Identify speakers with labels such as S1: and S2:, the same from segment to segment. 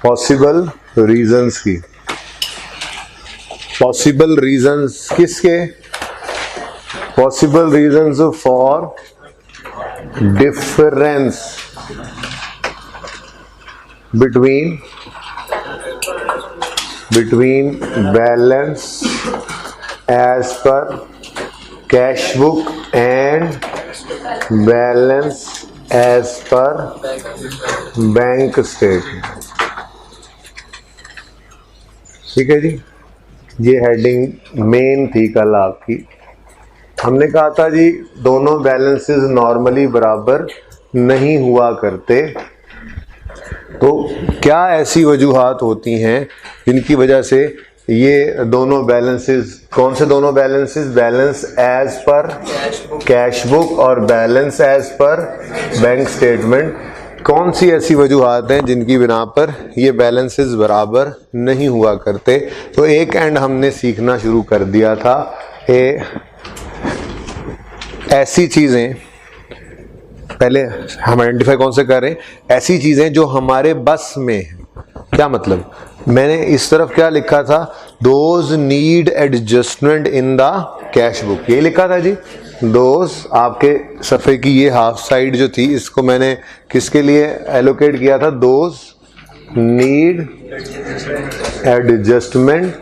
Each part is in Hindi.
S1: पॉसिबल रीजंस की, पॉसिबल रीजंस किसके, possible reasons for difference between balance as per cash book and balance as per bank statement। ठीक है जी, ये हेडिंग मेन थी कल आपकी। हमने कहा था जी दोनों बैलेंसेस नॉर्मली बराबर नहीं हुआ करते, तो क्या ऐसी वजूहात होती हैं जिनकी वजह से ये दोनों बैलेंसेस, कौन से दोनों balances, balance as per cash book और balance as per bank statement, कौन सी ऐसी वजूहात हैं जिनकी बिना पर ये बैलेंसेस बराबर नहीं हुआ करते। तो एक एंड हमने सीखना शुरू कर दिया था, ऐसी चीज़ें पहले हम आइडेंटिफाई कौन से कर रहे हैं, ऐसी चीजें जो हमारे बस में है। क्या मतलब, मैंने इस तरफ क्या लिखा था, those need adjustment in the cash book, ये लिखा था जी। दोज आपके सफ़े की ये हाफ साइड जो थी, इसको मैंने किसके लिए एलोकेट किया था, those need adjustment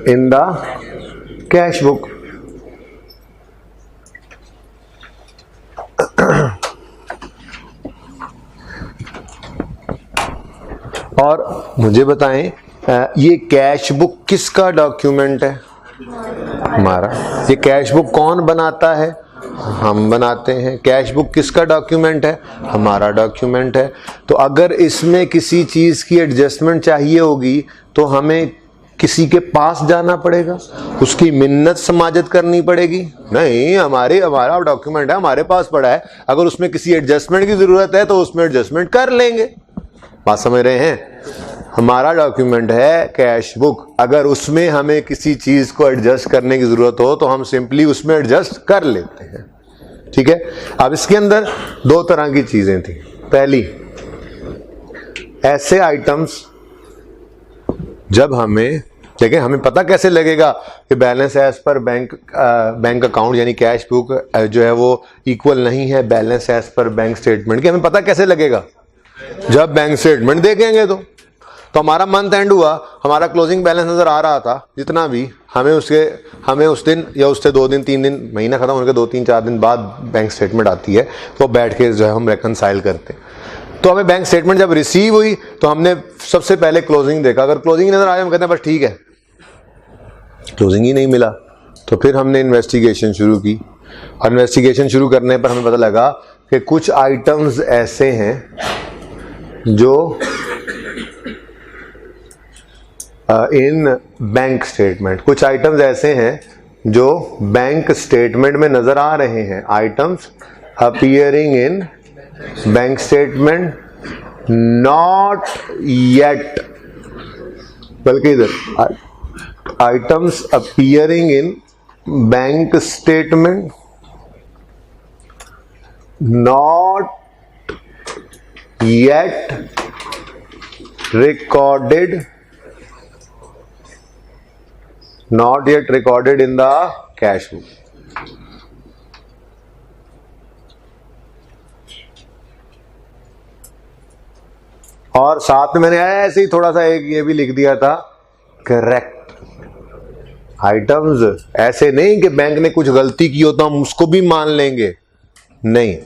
S1: in the cash book. और मुझे बताएं, ये कैश बुक किसका डॉक्यूमेंट है, हमारा। ये कैश बुक कौन बनाता है, हम बनाते हैं। कैश बुक किसका डॉक्यूमेंट है, हमारा डॉक्यूमेंट है। तो अगर इसमें किसी चीज़ की एडजस्टमेंट चाहिए होगी तो हमें किसी के पास जाना पड़ेगा, उसकी मिन्नत समाजत करनी पड़ेगी? नहीं, हमारा डॉक्यूमेंट है, हमारे पास पड़ा है, अगर उसमें किसी एडजस्टमेंट की ज़रूरत है तो उसमें एडजस्टमेंट कर लेंगे। बात समझ रहे हैं? हमारा डॉक्यूमेंट है कैश बुक, अगर उसमें हमें किसी चीज़ को एडजस्ट करने की ज़रूरत हो तो हम सिंपली उसमें एडजस्ट कर लेते हैं। ठीक है। अब इसके अंदर दो तरह की चीज़ें थी। पहली, ऐसे आइटम्स जब हमें, देखिए हमें पता कैसे लगेगा कि balance as per bank account यानी कैश बुक जो है वो इक्वल नहीं है balance as per bank statement के, हमें पता कैसे लगेगा? जब बैंक स्टेटमेंट देखेंगे तो हमारा मंथ एंड हुआ, हमारा क्लोजिंग बैलेंस नजर आ रहा था जितना भी, हमें उस दिन या उससे 2 दिन 3 दिन, महीना खत्म होने के 2-3-4 दिन बाद बैंक स्टेटमेंट आती है, तो बैठ के जो है हम रेकनसाइल करते हैं। तो हमें बैंक स्टेटमेंट जब रिसीव हुई तो हमने सबसे पहले क्लोजिंग देखा, अगर क्लोजिंग नजर आया हम कहते हैं बस ठीक है। क्लोजिंग ही नहीं मिला तो फिर हमने इन्वेस्टिगेशन शुरू की, और इन्वेस्टिगेशन शुरू करने पर हमें पता लगा कि कुछ आइटम्स ऐसे हैं जो इन बैंक स्टेटमेंट, कुछ आइटम्स ऐसे हैं जो बैंक स्टेटमेंट में नजर आ रहे हैं। Items appearing in bank statement not yet, बल्कि इधर items appearing in bank statement not yet recorded in the cash book। और साथ में मैंने ऐसे ही थोड़ा सा एक ये भी लिख दिया था, करेक्ट आइटम्स, ऐसे नहीं कि बैंक ने कुछ गलती की हो तो हम उसको भी मान लेंगे, नहीं।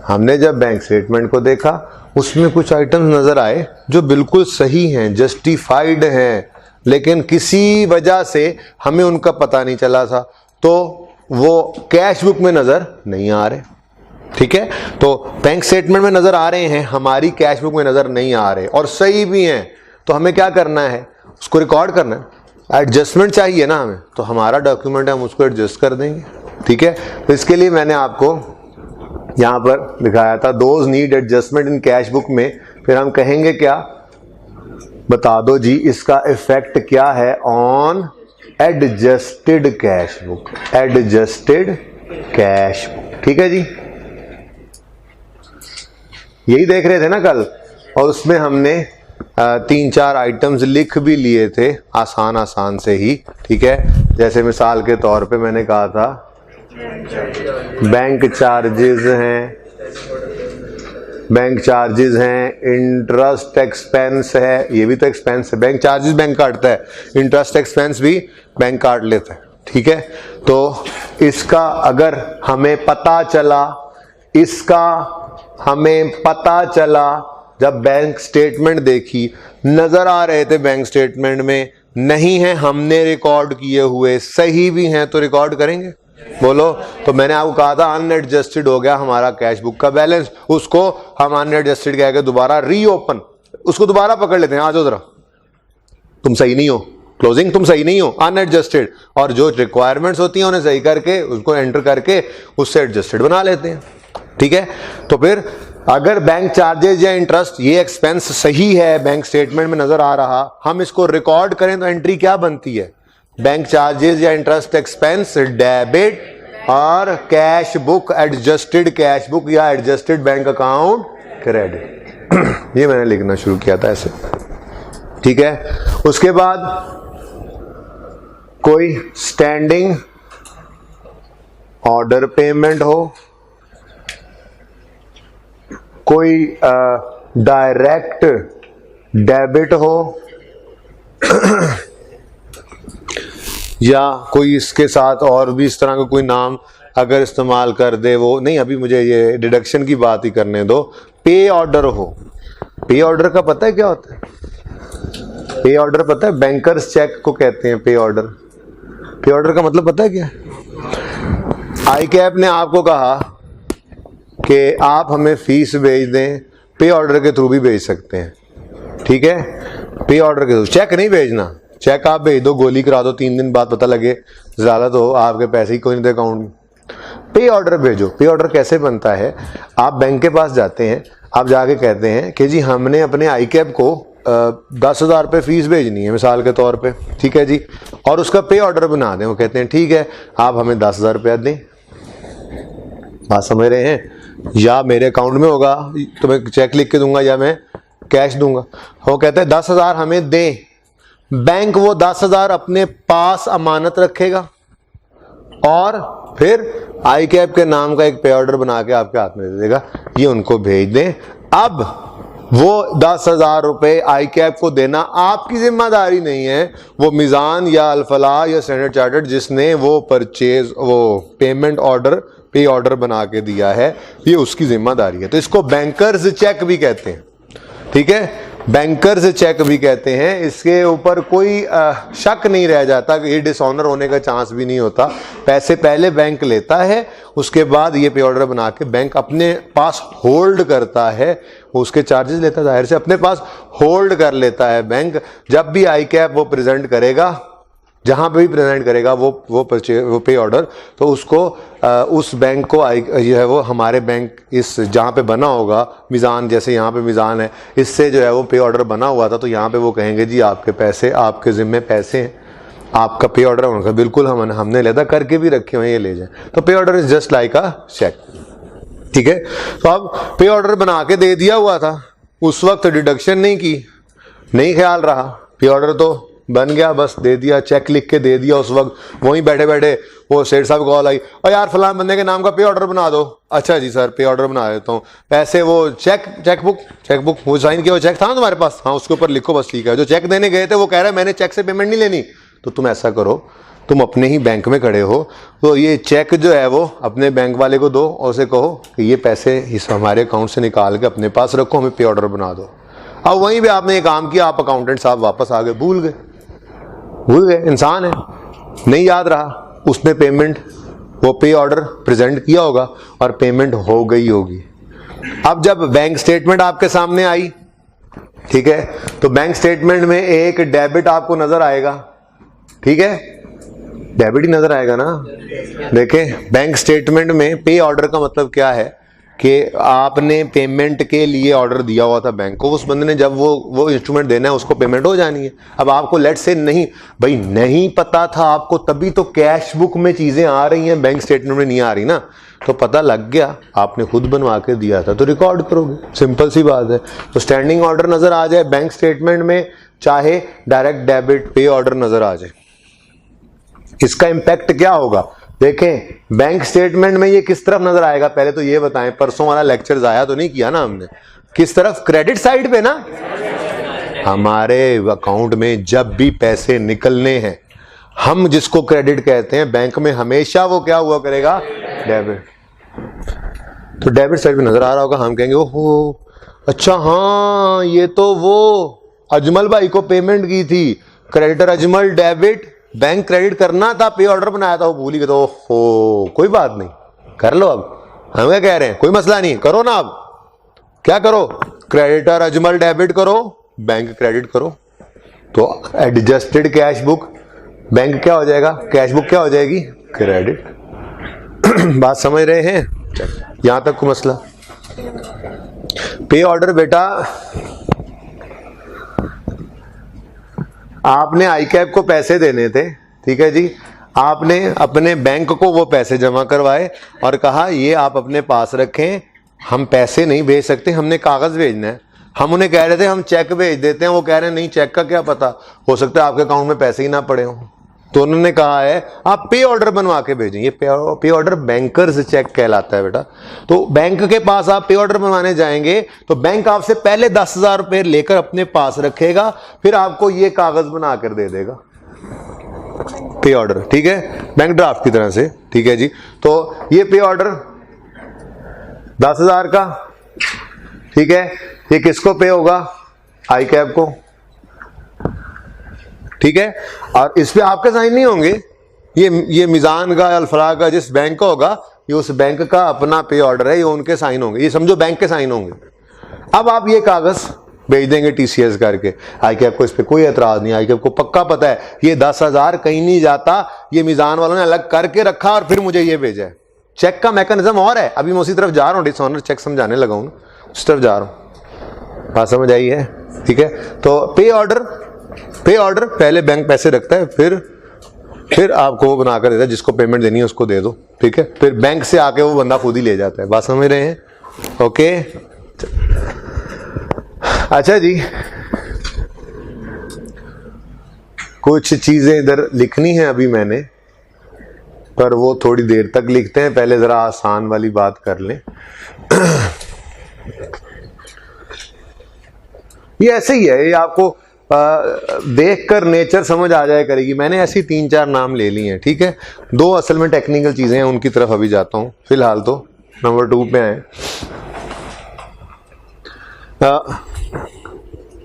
S1: हमने जब बैंक स्टेटमेंट को देखा उसमें कुछ आइटम्स नजर आए जो बिल्कुल सही हैं, जस्टिफाइड हैं, लेकिन किसी वजह से हमें उनका पता नहीं चला था, तो वो कैश बुक में नजर नहीं आ रहे। ठीक है, तो बैंक स्टेटमेंट में नजर आ रहे हैं, हमारी कैश बुक में नजर नहीं आ रहे, और सही भी हैं। तो हमें क्या करना है, उसको रिकॉर्ड करना है। एडजस्टमेंट चाहिए ना हमें, तो हमारा डॉक्यूमेंट है, हम उसको एडजस्ट कर देंगे। ठीक है, तो इसके लिए मैंने आपको यहां पर दिखाया था those need adjustment in cash book में। फिर हम कहेंगे क्या, बता दो जी इसका इफेक्ट क्या है on adjusted cash book, adjusted cash book. ठीक है जी, यही देख रहे थे ना कल, और उसमें हमने तीन चार आइटम्स लिख भी लिए थे आसान आसान से ही, ठीक है। जैसे मिसाल के तौर पे मैंने कहा था बैंक चार्जेस हैं, बैंक चार्जेस हैं, इंटरेस्ट एक्सपेंस है, ये भी तो एक्सपेंस है, बैंक चार्जेस बैंक काटता है, इंटरेस्ट एक्सपेंस भी बैंक काट लेता है, ठीक है। तो इसका अगर हमें पता चला, इसका हमें पता चला जब बैंक स्टेटमेंट देखी, नजर आ रहे थे बैंक स्टेटमेंट में नहीं है, हमने रिकॉर्ड किए हुए सही भी हैं तो रिकॉर्ड करेंगे, बोलो। तो मैंने आपको कहा था अनएडजस्टेड हो गया हमारा कैश बुक का बैलेंस, उसको हम अनएडजस्टेड कह के दोबारा रीओपन, उसको दोबारा पकड़ लेते हैं, आ जाओ जरा, तुम सही नहीं हो, क्लोजिंग तुम सही नहीं हो, अनएडजस्टेड, और जो रिक्वायरमेंट्स होती हैं उन्हें सही करके उसको एंटर करके उससे एडजस्टेड बना लेते हैं, ठीक है। तो फिर अगर बैंक चार्जेस या इंटरेस्ट ये एक्सपेंस सही है, बैंक स्टेटमेंट में नजर आ रहा, हम इसको रिकॉर्ड करें तो एंट्री क्या बनती है, बैंक चार्जेस या इंटरेस्ट एक्सपेंस डेबिट और cash book adjusted cash book या एडजस्टेड बैंक अकाउंट क्रेडिट। ये मैंने लिखना शुरू किया था ऐसे, ठीक है। उसके बाद कोई स्टैंडिंग ऑर्डर पेमेंट हो, कोई डायरेक्ट डेबिट हो या कोई इसके साथ और भी इस तरह का कोई नाम अगर इस्तेमाल कर दे वो नहीं, अभी मुझे ये डिडक्शन की बात ही करने दो। पे ऑर्डर हो, पे ऑर्डर का पता है क्या होता है? पे ऑर्डर पता है, बैंकर्स चेक को कहते हैं पे ऑर्डर। पे ऑर्डर का मतलब पता है क्या? आई कैप ने आपको कहा कि आप हमें फीस भेज दें, पे ऑर्डर के थ्रू भी भेज सकते हैं, ठीक है। पे ऑर्डर के थ्रू, चेक नहीं भेजना, चेक आप भेज दो, गोली करा दो, 3 दिन बाद पता लगे ज़्यादा तो आपके पैसे ही कोई नहीं दे अकाउंट में। पे ऑर्डर भेजो। पे ऑर्डर कैसे बनता है, आप बैंक के पास जाते हैं, आप जाके कहते हैं कि जी हमने अपने आई कैप को 10,000 रुपये फीस भेजनी है मिसाल के तौर पे, ठीक है जी, और उसका पे ऑर्डर बना दें। वो कहते हैं ठीक है आप हमें 10,000 रुपया दें, बात समझ रहे हैं, या मेरे अकाउंट में होगा तो मैं चेक लिख के दूंगा या मैं कैश दूंगा। वो कहते हैं 10,000 हमें दें, बैंक वो 10,000 अपने पास अमानत रखेगा और फिर आई कैप के नाम का एक पे ऑर्डर बना के आपके हाथ में दे देगा, ये उनको भेज दें। अब वो 10,000 रुपये आई कैप को देना आपकी जिम्मेदारी नहीं है, वो मिजान या अल-फलाह या स्टैंडर्ड चार्टर्ड जिसने वो परचेज वो पेमेंट ऑर्डर पे ऑर्डर बना के दिया है, ये उसकी जिम्मेदारी है। तो इसको बैंकर्स चेक भी कहते हैं, ठीक है, बैंकर्स चेक भी कहते हैं। इसके ऊपर कोई शक नहीं रह जाता कि ये डिसऑनर होने का चांस भी नहीं होता। पैसे पहले बैंक लेता है, उसके बाद ये पे ऑर्डर बना के बैंक अपने पास होल्ड करता है, उसके चार्जेस लेता है, जाहिर से अपने पास होल्ड कर लेता है बैंक। जब भी आई कैप वो प्रेजेंट करेगा, जहां पे भी प्रेजेंट करेगा वो पे ऑर्डर, तो उसको उस बैंक को जो है वो हमारे बैंक इस जहां पे बना होगा मिज़ान, जैसे यहाँ पे मिज़ान है, इससे जो है वो पे ऑर्डर बना हुआ था, तो यहाँ पे वो कहेंगे जी आपके पैसे, आपके ज़िम्मे पैसे हैं, आपका पे ऑर्डर उनका बिल्कुल हमने लेदा करके भी रखे हुए, ये ले जाए। तो pay order is just like a cheque, ठीक है। तो अब पे ऑर्डर बना के दे दिया हुआ था, उस वक्त डिडक्शन नहीं की, नहीं ख्याल रहा, पे ऑर्डर तो बन गया, बस दे दिया, चेक लिख के दे दिया। उस वक्त वहीं बैठे बैठे वो सेठ साहब कॉल आई, और यार फलां बंदे के नाम का पे ऑर्डर बना दो। अच्छा जी सर पे ऑर्डर बना देता हूँ, पैसे वो चेकबुक वो साइन किया, वो चेक था ना तुम्हारे पास, हाँ उसके ऊपर लिखो बस, ठीक है। जो चेक देने गए थे वो कह रहे हैं मैंने चेक से पेमेंट नहीं लेनी, तो तुम ऐसा करो, तुम अपने ही बैंक में खड़े हो, तो ये चेक जो है वो अपने बैंक वाले को दो और उसे कहो कि ये पैसे इस हमारे अकाउंट से निकाल के अपने पास रखो, हमें पे ऑर्डर बना दो। अब वहीं पे आपने ये काम किया, आप अकाउंटेंट साहब वापस आ गए, भूल गए, इंसान है, नहीं याद रहा, उसने पेमेंट वो पे ऑर्डर प्रेजेंट किया होगा और पेमेंट हो गई होगी। अब जब बैंक स्टेटमेंट आपके सामने आई, ठीक है, तो बैंक स्टेटमेंट में एक डेबिट आपको नजर आएगा, ठीक है, डेबिट ही नजर आएगा ना। देखें बैंक स्टेटमेंट में पे ऑर्डर का मतलब क्या है कि आपने पेमेंट के लिए ऑर्डर दिया हुआ था बैंक को, उस बंदे ने जब वो इंस्ट्रूमेंट देना है उसको पेमेंट हो जानी है। अब आपको लेट से नहीं भाई नहीं पता था आपको, तभी तो कैश बुक में चीजें आ रही हैं, बैंक स्टेटमेंट में नहीं आ रही ना। तो पता लग गया, आपने खुद बनवा के दिया था तो रिकॉर्ड करोगे, सिंपल सी बात है। तो स्टैंडिंग ऑर्डर नजर आ जाए बैंक स्टेटमेंट में, चाहे डायरेक्ट डेबिट पे ऑर्डर नजर आ जाए, इसका इंपैक्ट क्या होगा देखें। बैंक स्टेटमेंट में ये किस तरफ नजर आएगा, पहले तो ये बताएं, परसों वाला लेक्चर आया तो नहीं किया ना हमने, किस तरफ, क्रेडिट साइड पे ना। हमारे अकाउंट में जब भी पैसे निकलने हैं, हम जिसको क्रेडिट कहते हैं, बैंक में हमेशा वो क्या हुआ करेगा, डेबिट। तो डेबिट साइड पे नजर आ रहा होगा, हम कहेंगे ओहो अच्छा हाँ ये तो वो अजमल भाई को पेमेंट की थी, creditor Ajmal, debit, bank credit करना था, पे ऑर्डर बनाया था, वो भूल ही गए, तो ओहो कोई बात नहीं, कर लो। अब हम क्या कह रहे हैं, कोई मसला नहीं, करो ना, अब क्या करो, क्रेडिटर अजमल डेबिट करो, बैंक क्रेडिट करो, तो एडजस्टेड कैश बुक, बैंक क्या हो जाएगा, कैश बुक क्या हो जाएगी, क्रेडिट। बात समझ रहे हैं, यहां तक को मसला। पे ऑर्डर बेटा, आपने आईकैब को पैसे देने थे, ठीक है जी, आपने अपने बैंक को वो पैसे जमा करवाए और कहा ये आप अपने पास रखें, हम पैसे नहीं भेज सकते, हमने कागज भेजना है। हम उन्हें कह रहे थे हम चेक भेज देते हैं, वो कह रहे हैं नहीं चेक का क्या पता, हो सकता है आपके अकाउंट में पैसे ही ना पड़े हों, तो उन्होंने कहा है आप पे ऑर्डर बनवा के भेजें। ये पे ऑर्डर बैंकर्स चेक कहलाता है बेटा। तो बैंक के पास आप पे ऑर्डर बनवाने जाएंगे तो बैंक आपसे पहले 10,000 रुपये लेकर अपने पास रखेगा, फिर आपको ये कागज बना कर दे देगा, पे ऑर्डर, ठीक है, बैंक ड्राफ्ट की तरह से, ठीक है जी। तो ये पे ऑर्डर 10,000 का, ठीक है, ये किसको पे होगा, आईकैब को, ठीक है, और इस पे आपके साइन नहीं होंगे, ये मिजान का, अल्फरा का, जिस बैंक का होगा, ये उस बैंक का अपना पे ऑर्डर है, ये उनके साइन होंगे, ये समझो बैंक के साइन होंगे। अब आप ये कागज भेज देंगे टीसीएस करके, आईकैब को इस पे कोई एतराज नहीं, आईकैब को पक्का पता है ये 10,000 कहीं नहीं जाता, ये मिजान वालों ने अलग करके रखा और फिर मुझे ये भेजा है। चेक का मैकेनिज्म और है, अभी मैं उसी तरफ जा रहा हूँ, डिसऑनर चेक समझाने लगा हूँ, उस तरफ जा रहा हूँ, बात समझ आई है, ठीक है। तो पे ऑर्डर पहले बैंक पैसे रखता है, फिर आपको वो बनाकर देता है, जिसको पेमेंट देनी है उसको दे दो, ठीक है, फिर बैंक से आके वो बंदा खुद ही ले जाता है, बात समझ रहे हैं, ओके। अच्छा जी, कुछ चीजें इधर लिखनी है अभी मैंने, पर वो थोड़ी देर तक लिखते हैं, पहले जरा आसान वाली बात कर लें। ये ऐसे ही है, ये आपको देखकर नेचर समझ आ जाए करेगी। मैंने ऐसी 3-4 नाम ले लिए हैं, ठीक है, 2 असल में टेक्निकल चीजें हैं, उनकी तरफ अभी जाता हूं, फिलहाल तो नंबर 2 पे आए।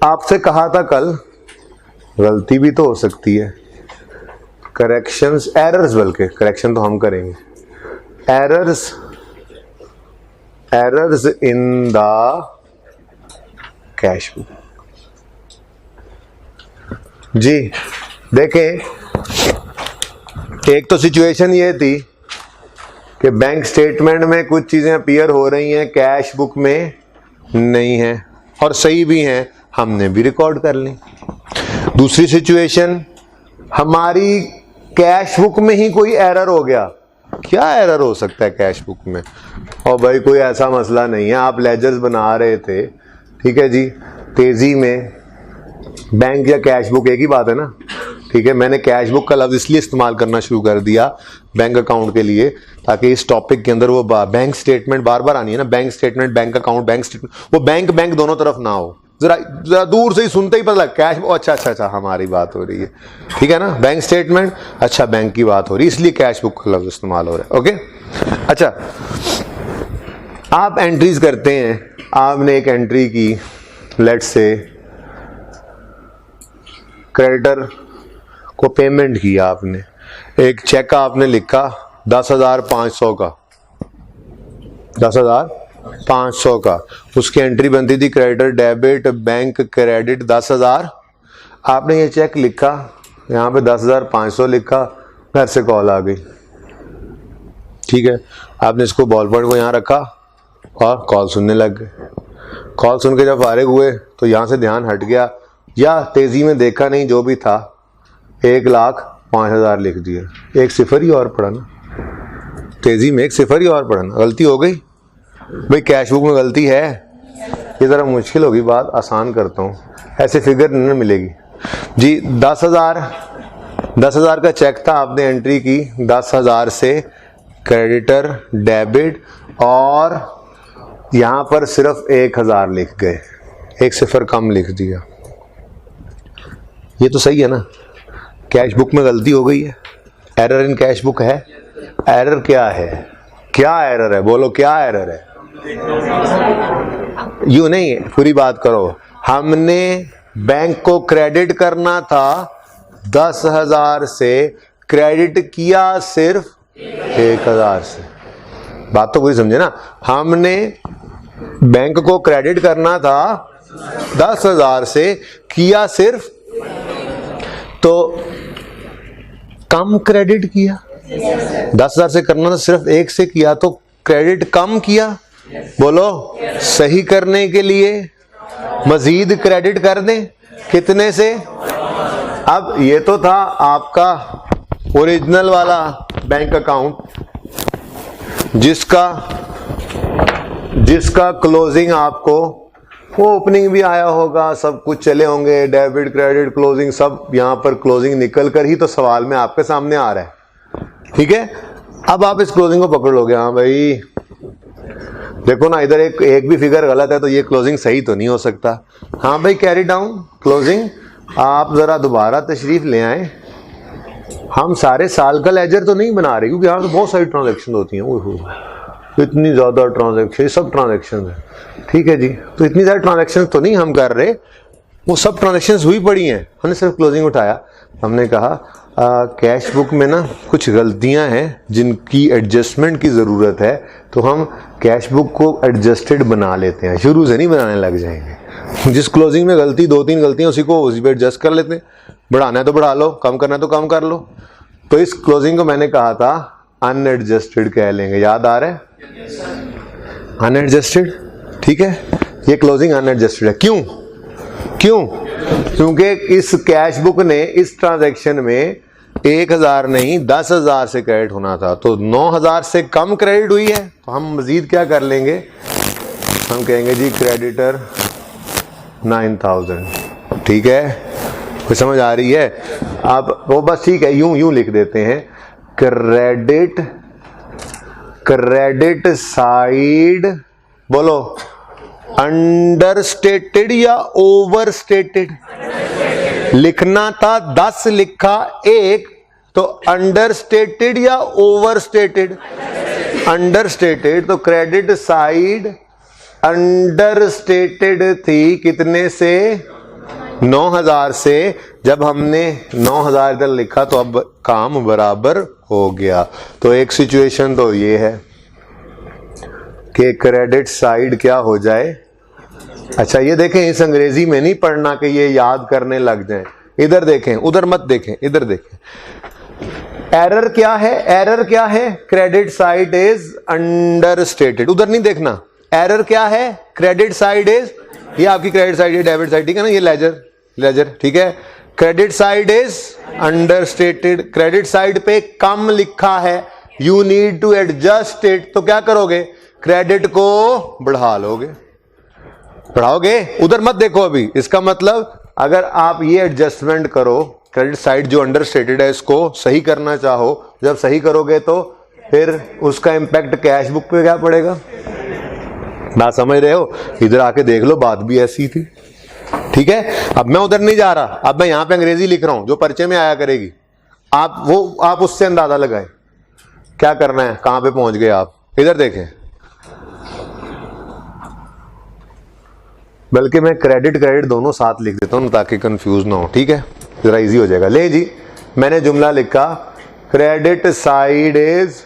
S1: आपसे कहा था कल, गलती भी तो हो सकती है, करेक्शंस, एरर्स, बल्कि करेक्शन तो हम करेंगे, errors in the cash book. जी देखें, एक तो सिचुएशन ये थी कि बैंक स्टेटमेंट में कुछ चीजें अपीयर हो रही हैं, कैश बुक में नहीं है, और सही भी हैं, हमने भी रिकॉर्ड कर ली। दूसरी सिचुएशन, हमारी कैश बुक में ही कोई एरर हो गया। क्या एरर हो सकता है कैश बुक में? और भाई कोई ऐसा मसला नहीं है, आप लेजर्स बना रहे थे, ठीक है जी, तेजी में, बैंक या कैश बुक एक ही बात है ना, ठीक है। मैंने कैश बुक का लफ्ज इसलिए इस्तेमाल करना शुरू कर दिया बैंक अकाउंट के लिए, ताकि इस टॉपिक के अंदर वो बैंक स्टेटमेंट बार बार आनी है ना, bank statement, bank account, bank statement, वो बैंक दोनों तरफ ना हो, जरा दूर से ही सुनते ही पता लगा कैश, अच्छा हमारी बात हो रही है, ठीक है ना, बैंक स्टेटमेंट, अच्छा बैंक की बात हो रही है, इसलिए कैश बुक का लफ्ज इस्तेमाल हो रहा है, ओके। अच्छा, आप एंट्रीज करते हैं, आपने एक एंट्री की, लेट्स से क्रेडिटर को पेमेंट किया आपने, एक चेक आपने लिखा 10,500 का, 10,500 का, उसकी एंट्री बनती थी क्रेडिटर डेबिट बैंक क्रेडिट 10,000, आपने ये चेक लिखा, यहाँ पे 10,500 लिखा, घर से कॉल आ गई, ठीक है, आपने इसको बॉल पॉइंट को यहाँ रखा और कॉल सुनने लग गए। कॉल सुन के जब फारिग हुए तो यहाँ से ध्यान हट गया, या तेजी में देखा नहीं, जो भी था 1,05,000 लिख दिया, एक सिफर ही और पड़ा ना, तेजी में एक सिफर ही और पढ़ना। गलती हो गई भाई, कैश बुक में गलती है, ये ज़रा मुश्किल होगी बात, आसान करता हूँ, ऐसे फिगर नहीं मिलेगी जी। 10,000 का चेक था, आपने एंट्री की 10,000 से क्रेडिटर डेबिट, और यहाँ पर सिर्फ 1,000 लिख गए, एक सिफर कम लिख दिया। ये तो सही है ना, कैश बुक में गलती हो गई है, एरर इन कैश बुक है। एरर क्या है, क्या एरर है, बोलो क्या एरर है। यूं नहीं, पूरी बात करो। हमने बैंक को क्रेडिट करना था 10,000 से, क्रेडिट किया सिर्फ 1,000 से। बात तो पूरी समझे ना, हमने बैंक को क्रेडिट करना था 10,000 से, किया सिर्फ, तो कम क्रेडिट किया। 10,000 से करना था, सिर्फ 1 से किया, तो क्रेडिट कम किया। बोलो, सही करने के लिए मजीद क्रेडिट कर दें, कितने से। अब ये तो था आपका ओरिजिनल वाला बैंक अकाउंट, जिसका क्लोजिंग आपको, वो ओपनिंग भी आया होगा, सब कुछ चले होंगे, डेबिट क्रेडिट क्लोजिंग सब, यहां पर क्लोजिंग निकल कर ही तो सवाल में आपके सामने आ रहा है। ठीक है, अब आप इस क्लोजिंग को पकड़ लोगे। हाँ भाई देखो ना, इधर एक भी फिगर गलत है तो ये क्लोजिंग सही तो नहीं हो सकता। हाँ भाई, कैरी डाउन क्लोजिंग, आप जरा दोबारा तशरीफ ले आए। हम सारे साल का लेजर तो नहीं बना रहे, क्योंकि यहाँ तो बहुत सारी ट्रांजैक्शन होती हैं, इतनी ज्यादा ट्रांजैक्शन, सब ट्रांजैक्शन है। ठीक है जी, तो इतनी सारी ट्रांजैक्शन तो नहीं हम कर रहे, वो सब ट्रांजैक्शंस हुई पड़ी हैं, हमने सिर्फ क्लोजिंग उठाया। हमने कहा कैश बुक में ना कुछ गलतियां हैं जिनकी एडजस्टमेंट की ज़रूरत है, तो हम कैश बुक को एडजस्टेड बना लेते हैं, शुरू से नहीं बनाने लग जाएंगे। जिस क्लोजिंग में गलती, 2-3 गलतियां, उसी पे एडजस्ट कर लेते हैं। बढ़ाना है तो बढ़ा लो, कम करना है तो कम कर लो। तो इस क्लोजिंग को मैंने कहा था अनएडजस्टेड कह लेंगे, याद आ रहा है, अनएडजस्टेड। ठीक है, ये क्लोजिंग अनएडजस्टेड है। क्यों? क्योंकि इस कैश बुक ने इस ट्रांजैक्शन में 1,000 नहीं 10,000 से क्रेडिट होना था, तो 9,000 से कम क्रेडिट हुई है। तो हम मजीद क्या कर लेंगे, हम कहेंगे जी क्रेडिटर 9,000। ठीक है, कोई समझ आ रही है? आप वो बस ठीक है, यूं लिख देते हैं, क्रेडिट साइड, बोलो अंडरस्टेटेड या ओवरस्टेटेड। लिखना था 10, लिखा 1, तो अंडरस्टेटेड या ओवरस्टेटेड। अंडरस्टेटेड, तो क्रेडिट साइड अंडरस्टेटेड थी, कितने से, 9,000 से। जब हमने 9,000 इधर लिखा तो अब काम बराबर हो गया। तो एक सिचुएशन तो ये है कि क्रेडिट साइड क्या हो जाए। अच्छा ये देखें, इस अंग्रेजी में नहीं पढ़ना कि ये याद करने लग जाएं, इधर देखें, उधर मत देखें, इधर देखें। एरर क्या है, एरर क्या है, क्रेडिट साइड इज अंडरस्टेटेड, उधर नहीं देखना। एरर क्या है, क्रेडिट साइड इज, ये आपकी क्रेडिट साइड है, डेबिट साइड, ठीक है ना, ये लेजर, ठीक है। Credit side is understated, credit side पे कम लिखा है, you need to adjust it, तो क्या करोगे, क्रेडिट को बढ़ाओगे, उधर मत देखो अभी। इसका मतलब अगर आप ये एडजस्टमेंट करो, क्रेडिट साइड जो अंडरस्टेटेड है इसको सही करना चाहो, जब सही करोगे तो फिर उसका इंपैक्ट कैश बुक पे क्या पड़ेगा। बात समझ रहे हो? इधर आके देख लो, बात भी ऐसी थी। ठीक है, अब मैं उधर नहीं जा रहा, अब मैं यहां पे अंग्रेजी लिख रहा हूं जो परिचय में आया करेगी। आप उससे अंदाजा लगाएं क्या करना है, कहां पे पहुंच गए आप। इधर देखें, बल्कि मैं क्रेडिट दोनों साथ लिख देता हूं ताकि कंफ्यूज ना हो। ठीक है, जरा इजी हो जाएगा। ले जी, मैंने जुमला लिखा, credit side is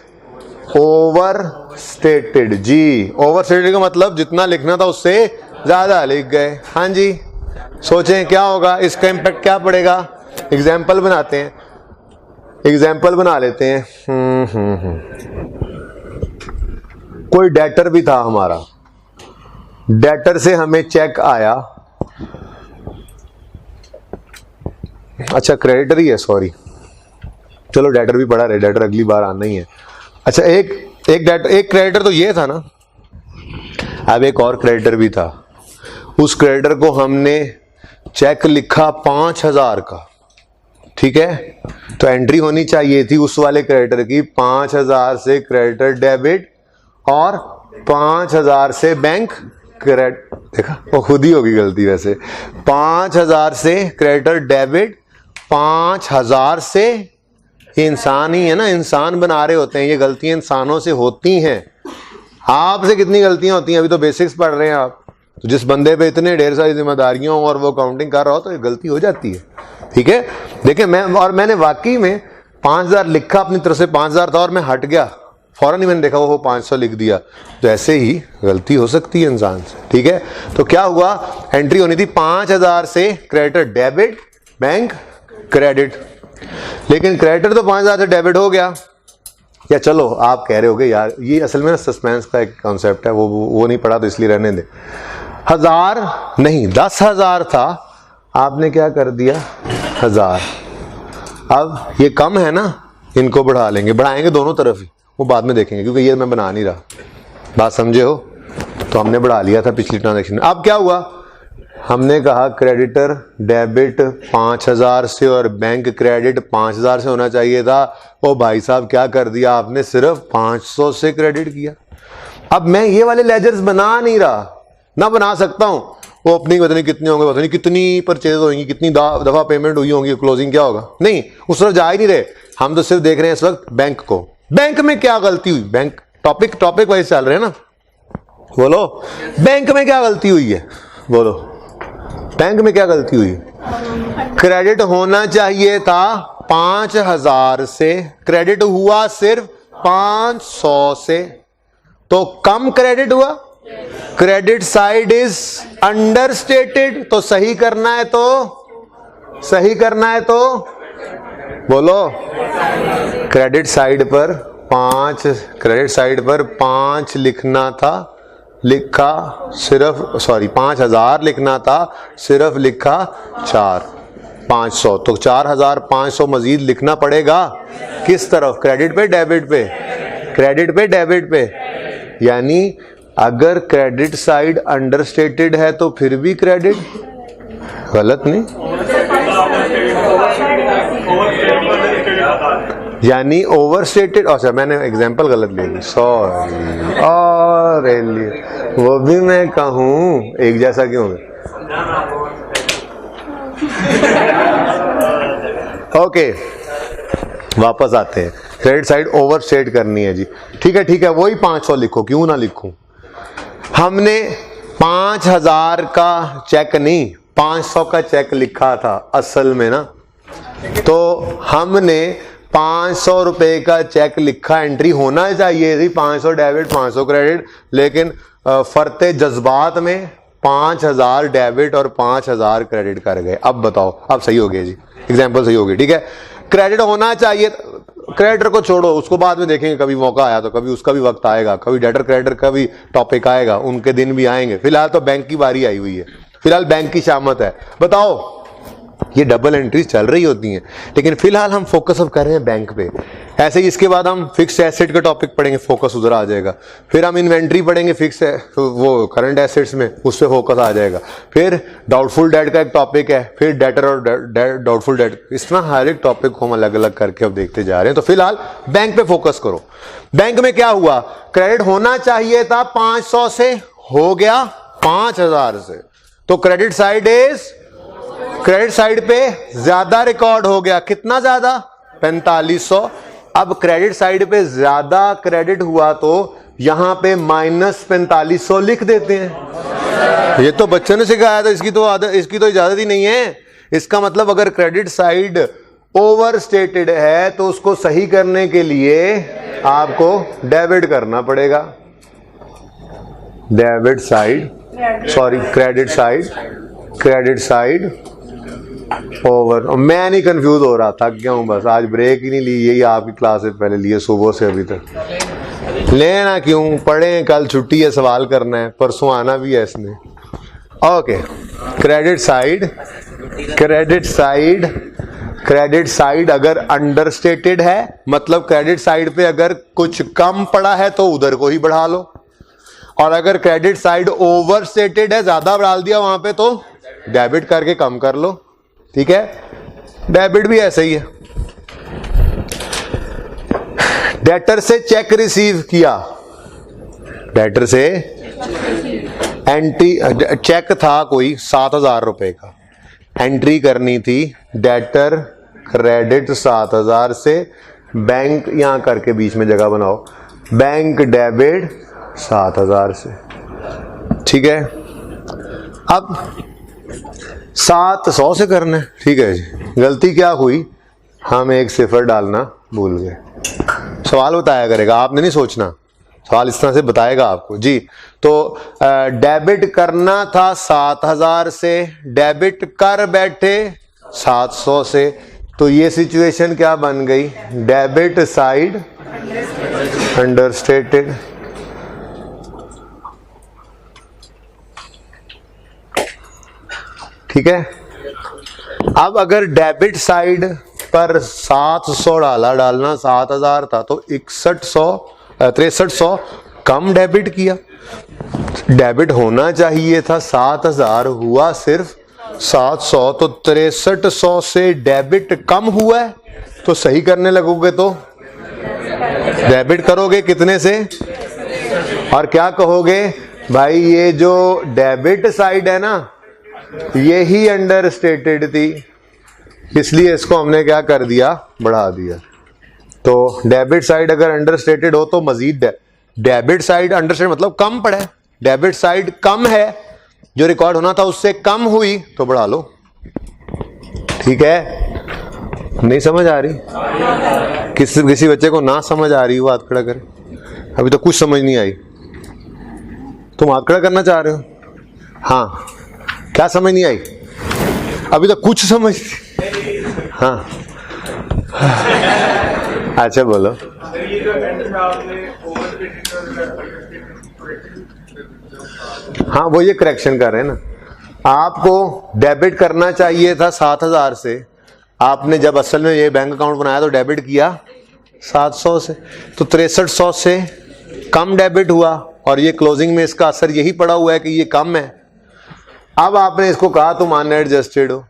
S1: over stated. जी, ओवर स्टेटेड का मतलब जितना लिखना था उससे ज्यादा लिख गए। हाँ जी, सोचें क्या होगा, इसका इंपैक्ट क्या पड़ेगा। एग्जाम्पल बनाते हैं, एग्जाम्पल बना लेते हैं। कोई डेटर भी था हमारा, डेटर से हमें चेक आया, अच्छा क्रेडिटर ही है, सॉरी, चलो डेटर भी पड़ा रहे, डेटर अगली बार आना ही है। अच्छा, एक क्रेडिटर तो ये था ना, अब एक और क्रेडिटर भी था। उस क्रेडिटर को हमने चेक लिखा 5,000 का, ठीक है, तो एंट्री होनी चाहिए थी उस वाले क्रेडिटर की 5,000 से क्रेडिटर डेबिट और 5,000 से बैंक क्रेडिट। देखा, वो खुद ही होगी गलती वैसे। 5,000 से क्रेडिटर डेबिट, 5,000 से, इंसान ही है ना, इंसान बना रहे होते हैं, ये गलतियां इंसानों से होती हैं। आपसे कितनी गलतियां होती हैं, अभी तो बेसिक्स पढ़ रहे हैं आप, तो जिस बंदे पे इतने ढेर सारी जिम्मेदारियां और वो काउंटिंग कर रहा हो तो ये गलती हो जाती है, ठीक है। देखिए मैंने वाकई में 5,000 लिखा अपनी तरफ से, 5,000 था और मैं हट गया, फौरन ही मैंने देखा वो 500 लिख दिया, तो ऐसे ही गलती हो सकती है इंसान से, ठीक है। तो क्या हुआ, एंट्री होनी थी 5,000 से क्रेडिटर डेबिट बैंक क्रेडिट, लेकिन क्रेडिटर तो 5,000 से डेबिट हो गया। या चलो आप कह रहे होगे यार ये असल में ना सस्पेंस का एक कॉन्सेप्ट है, वो नहीं पढ़ा तो इसलिए रहने दे। 1,000 नहीं 10,000 था, आपने क्या कर दिया 1,000। अब ये कम है ना, इनको बढ़ा लेंगे, बढ़ाएंगे दोनों तरफ ही, वो बाद में देखेंगे क्योंकि ये मैं बना नहीं रहा, बात समझे हो। तो हमने बढ़ा लिया था पिछली ट्रांजैक्शन में। अब क्या हुआ, हमने कहा क्रेडिटर डेबिट 5,000 से और बैंक क्रेडिट 5,000 से होना चाहिए था। ओ भाई साहब क्या कर दिया आपने, सिर्फ 500 से क्रेडिट किया। अब मैं ये वाले लेजर्स बना नहीं रहा, ना बना सकता हूं, वो अपनी पता नहीं कितने होंगे, पता नहीं कितनी परचेज होंगी, कितनी दफा पेमेंट हुई होंगी, क्लोजिंग क्या होगा, नहीं उस तरफ जा ही नहीं रहे। हम तो सिर्फ देख रहे हैं इस वक्त बैंक को, बैंक में क्या गलती हुई, बैंक टॉपिक वाइज चल रहे हैं ना, बोलो बैंक में क्या गलती हुई है, बोलो बैंक में क्या गलती हुई। क्रेडिट होना चाहिए था 5,000 से, क्रेडिट हुआ सिर्फ 500 से, तो कम क्रेडिट हुआ, क्रेडिट साइड इज अंडरस्टेटेड, तो सही करना है तो बोलो क्रेडिट साइड पर 5 लिखना था, लिखा सिर्फ 5,000 लिखना था, सिर्फ लिखा 4,500, तो 4,500 मजीद लिखना पड़ेगा किस तरफ, क्रेडिट पे डेबिट पे, क्रेडिट पे डेबिट पे। यानी अगर क्रेडिट साइड अंडरस्टेटेड है तो फिर भी क्रेडिट गलत नहीं, यानी ओवरस्टेटेड। अच्छा मैंने एग्जांपल गलत ले ली, सॉरी, और वो भी मैं कहूं एक जैसा क्यों है। ओके वापस आते हैं, क्रेडिट साइड ओवरस्टेट करनी है जी, ठीक है वही 500 लिखो, क्यों ना लिखूं। हमने 5,000 का चेक नहीं 500 का चेक लिखा था असल में ना, तो हमने 500 रुपए का चेक लिखा, एंट्री होना चाहिए थी 500 डेबिट 500 क्रेडिट, लेकिन फरते जज्बात में 5,000 डेबिट और 5,000 क्रेडिट कर गए। अब बताओ, अब सही हो गया जी, एग्जाम्पल सही हो गई, ठीक है। क्रेडिट होना चाहिए, क्रेडिटर को छोड़ो, उसको बाद में देखेंगे, कभी मौका आया तो कभी उसका भी वक्त आएगा, कभी डेटर क्रेडिटर का भी टॉपिक आएगा, उनके दिन भी आएंगे। फिलहाल तो बैंक की बारी आई हुई है, फिलहाल बैंक की शामत है। बताओ ये डबल एंट्रीज चल रही होती हैं, लेकिन फिलहाल हम फोकस अब कर रहे हैं बैंक पे। ऐसे ही इसके बाद हम फिक्स एसेट का टॉपिक पढ़ेंगे, फोकस उधर आ जाएगा। फिर हम इन्वेंट्री पढ़ेंगे, फिक्स वो करंट एसेट्स में, उस पर फोकस आ जाएगा। फिर डाउटफुल डेट का एक टॉपिक है, फिर डेटर और डाउटफुल डेट, इस तरह हर एक टॉपिक को हम अलग अलग करके अब देखते जा रहे हैं। तो फिलहाल बैंक पे फोकस करो। बैंक में क्या हुआ, क्रेडिट होना चाहिए था 500 से, हो गया 5,000 से, तो क्रेडिट साइड पे ज्यादा रिकॉर्ड हो गया। कितना ज्यादा, 4500। अब क्रेडिट साइड पे ज्यादा क्रेडिट हुआ तो यहां पे -4500 लिख देते हैं। ये तो बच्चों ने सिखाया था, इसकी तो इजाजत ही नहीं है। इसका मतलब अगर क्रेडिट साइड ओवर स्टेटेड है तो उसको सही करने के लिए आपको डेबिट करना पड़ेगा। Debit side, sorry credit side over. मैं नहीं कंफ्यूज हो रहा, थक गया हूं बस, आज ब्रेक ही नहीं ली, यही आपकी क्लास से पहले लिए सुबह से अभी तक। लेना क्यों, पढ़े, कल छुट्टी है, सवाल करना है, परसों आना भी है इसने। Okay, credit side credit side अगर अंडरस्टेटेड है, मतलब क्रेडिट साइड पे अगर कुछ कम पड़ा है तो उधर को ही बढ़ा लो, और अगर क्रेडिट साइड ओवर स्टेटेड है, ज्यादा डाल दिया वहां पे, तो डेबिट करके कम कर लो। ठीक है, डेबिट भी ऐसे ही है। डेटर से चेक रिसीव किया, डेटर से एंट्री, चेक था कोई 7,000 रुपए का, एंट्री करनी थी डेटर क्रेडिट 7,000 से, बैंक यहां करके बीच में जगह बनाओ, बैंक डेबिट 7,000 से। ठीक है, अब 700 से करना है। ठीक है जी, गलती क्या हुई, हम एक सिफर डालना भूल गए। सवाल बताया करेगा, आपने नहीं सोचना, सवाल इस तरह से बताएगा आपको जी। तो डेबिट करना था 7,000 से, डेबिट कर बैठे 700 से, तो ये सिचुएशन क्या बन गई, डेबिट साइड अंडरस्टेटेड। ठीक है, अब अगर डेबिट साइड पर 700 डालना 7,000 था, तो 6300 कम डेबिट किया। डेबिट होना चाहिए था 7,000, हुआ सिर्फ 700, तो 6300 से डेबिट कम हुआ है, तो सही करने लगोगे तो डेबिट करोगे कितने से, और क्या कहोगे भाई, ये जो डेबिट साइड है ना, ये ही अंडरस्टेटेड थी, इसलिए इसको हमने क्या कर दिया, बढ़ा दिया। तो डेबिट साइड अगर अंडरस्टेटेड हो तो मजीद डेबिट साइड अंडरस्टेटेड मतलब कम पड़ा है, डेबिट साइड कम है, जो रिकॉर्ड होना था उससे कम हुई, तो बढ़ा लो। ठीक है, नहीं समझ आ रही, किसी बच्चे को ना समझ आ रही वो हाथ खड़ा करे, अभी तो कुछ समझ नहीं आई, तुम हाथ खड़ा करना चाह रहे हो, हाँ, क्या समझ नहीं आई, अभी तो कुछ समझ, हाँ अच्छा बोलो। हाँ, वो ये करेक्शन कर रहे हैं ना, आपको डेबिट करना चाहिए था 7,000 से, आपने जब असल में ये बैंक अकाउंट बनाया तो डेबिट किया 700 से, तो 6300 से कम डेबिट हुआ, और ये क्लोजिंग में इसका असर यही पड़ा हुआ है कि ये कम है। अब आपने इसको कहा तुम अनएडजस्टेड हो,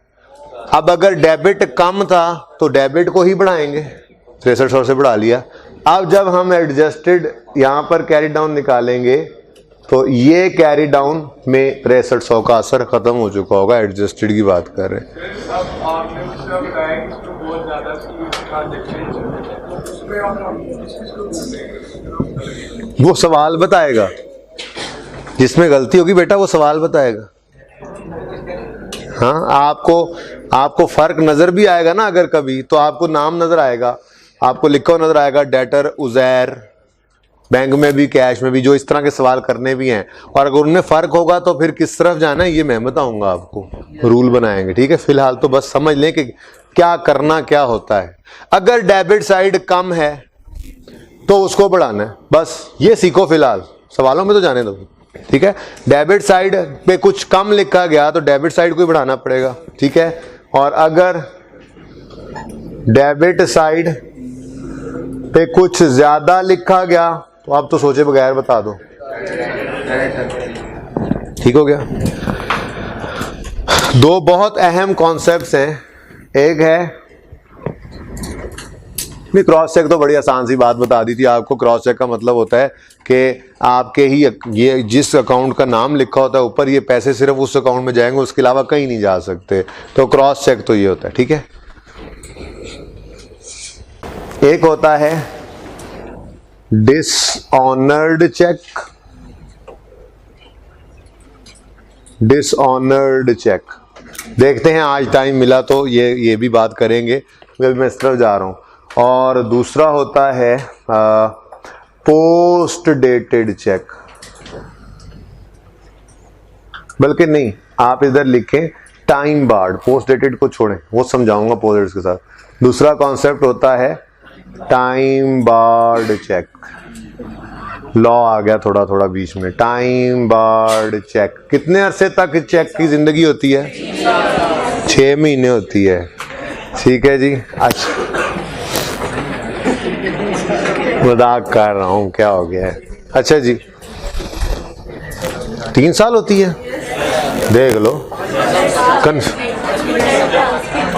S1: अब अगर डेबिट कम था तो डेबिट को ही बढ़ाएंगे, 6300 से बढ़ा लिया। अब जब हम एडजस्टेड यहां पर कैरी डाउन निकालेंगे, तो ये कैरी डाउन में 6300 का असर खत्म हो चुका होगा, एडजस्टेड की बात कर रहे हैं। वो सवाल बताएगा, जिसमें गलती होगी बेटा वो सवाल बताएगा। हाँ, आपको फर्क नजर भी आएगा ना, अगर कभी तो आपको नाम नजर आएगा, आपको लिखा हुआ नजर आएगा डेटर उजैर, बैंक में भी कैश में भी, जो इस तरह के सवाल करने भी हैं, और अगर उनमें फर्क होगा तो फिर किस तरफ जाना है ये मैं बताऊंगा आपको, रूल बनाएंगे। ठीक है, फिलहाल तो बस समझ लें कि क्या करना क्या होता है। अगर डेबिट साइड कम है तो उसको बढ़ाना है, बस ये सीखो, फिलहाल सवालों में तो जाने दो। ठीक है, डेबिट साइड पे कुछ कम लिखा गया तो डेबिट साइड को ही बढ़ाना पड़ेगा। ठीक है, और अगर डेबिट साइड पे कुछ ज्यादा लिखा गया तो आप तो सोचे बगैर बता दो। ठीक हो गया। दो बहुत अहम कॉन्सेप्ट्स हैं, एक है नहीं, क्रॉस चेक तो बड़ी आसान सी बात बता दी थी आपको। क्रॉस चेक का मतलब होता है कि आपके ही ये जिस अकाउंट का नाम लिखा होता है ऊपर, ये पैसे सिर्फ उस अकाउंट में जाएंगे, उसके अलावा कहीं नहीं जा सकते, तो क्रॉस चेक तो ये होता है। ठीक है, एक होता है डिसऑनर्ड चेक, डिसऑनर्ड चेक देखते हैं, आज टाइम मिला तो ये भी बात करेंगे, मैं इस तरफ जा रहा हूं। और दूसरा होता है पोस्ट डेटेड चेक, बल्कि नहीं, आप इधर लिखें टाइम बार्ड, पोस्ट डेटेड को छोड़ें, वो समझाऊंगा पोस्ट डेटेड के साथ। दूसरा कॉन्सेप्ट होता है टाइम बार्ड चेक, लॉ आ गया थोड़ा थोड़ा बीच में। टाइम बार्ड चेक, कितने अरसे तक चेक की जिंदगी होती है? 6 महीने होती है। ठीक है जी। अच्छा, मजाक कर रहा हूँ, क्या हो गया है। अच्छा जी, 3 साल होती है, देख लो।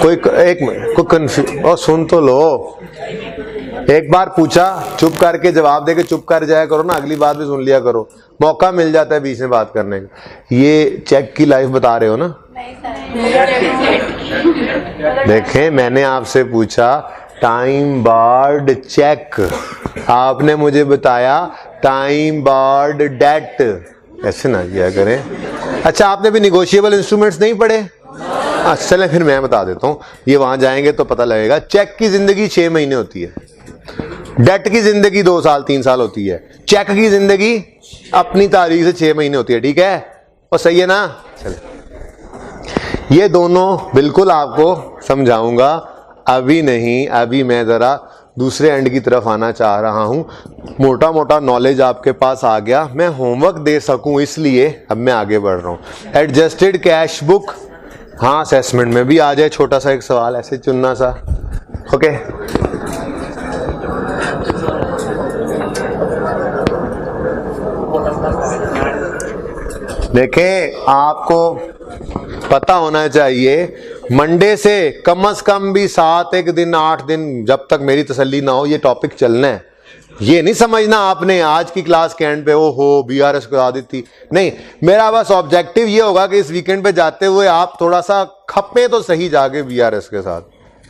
S1: कोई एक मिनट, कोई कंफ्यूज, और सुन तो लो। एक बार पूछा, चुप करके जवाब दे के चुप कर जाया करो ना, अगली बात भी सुन लिया करो, मौका मिल जाता है बीच में बात करने का। ये चेक की लाइफ बता रहे हो ना? देखें, मैंने आपसे पूछा टाइम बार्ड चेक, आपने मुझे बताया टाइम बार्ड डेट। ऐसे ना किया करें। अच्छा, आपने भी निगोशिएबल इंस्ट्रूमेंट्स नहीं पढ़े? अच्छा चलें, फिर मैं बता देता हूँ, ये वहां जाएंगे तो पता लगेगा। चेक की जिंदगी 6 महीने होती है, डेट की जिंदगी 2 साल 3 साल होती है, चेक की जिंदगी अपनी तारीख से 6 महीने होती है। ठीक है, और सही है ना? चले, ये दोनों बिल्कुल आपको समझाऊंगा, अभी नहीं, अभी मैं जरा दूसरे एंड की तरफ आना चाह रहा हूं। मोटा मोटा नॉलेज आपके पास आ गया, मैं होमवर्क दे सकूं इसलिए अब मैं आगे बढ़ रहा हूं। एडजस्टेड कैश बुक, हाँ असेसमेंट में भी आ जाए छोटा सा एक सवाल ऐसे चुनना सा। ओके, देखें, आपको पता होना चाहिए मंडे से कम भी 7 एक दिन 8 दिन, जब तक मेरी तसल्ली ना हो, ये टॉपिक चलना है। ये नहीं समझना आपने आज की क्लास के एंड पे ओ हो बीआरएस करा दी थी, नहीं। मेरा बस ऑब्जेक्टिव ये होगा कि इस वीकेंड पे जाते हुए आप थोड़ा सा खपे तो सही जाके बीआरएस के साथ,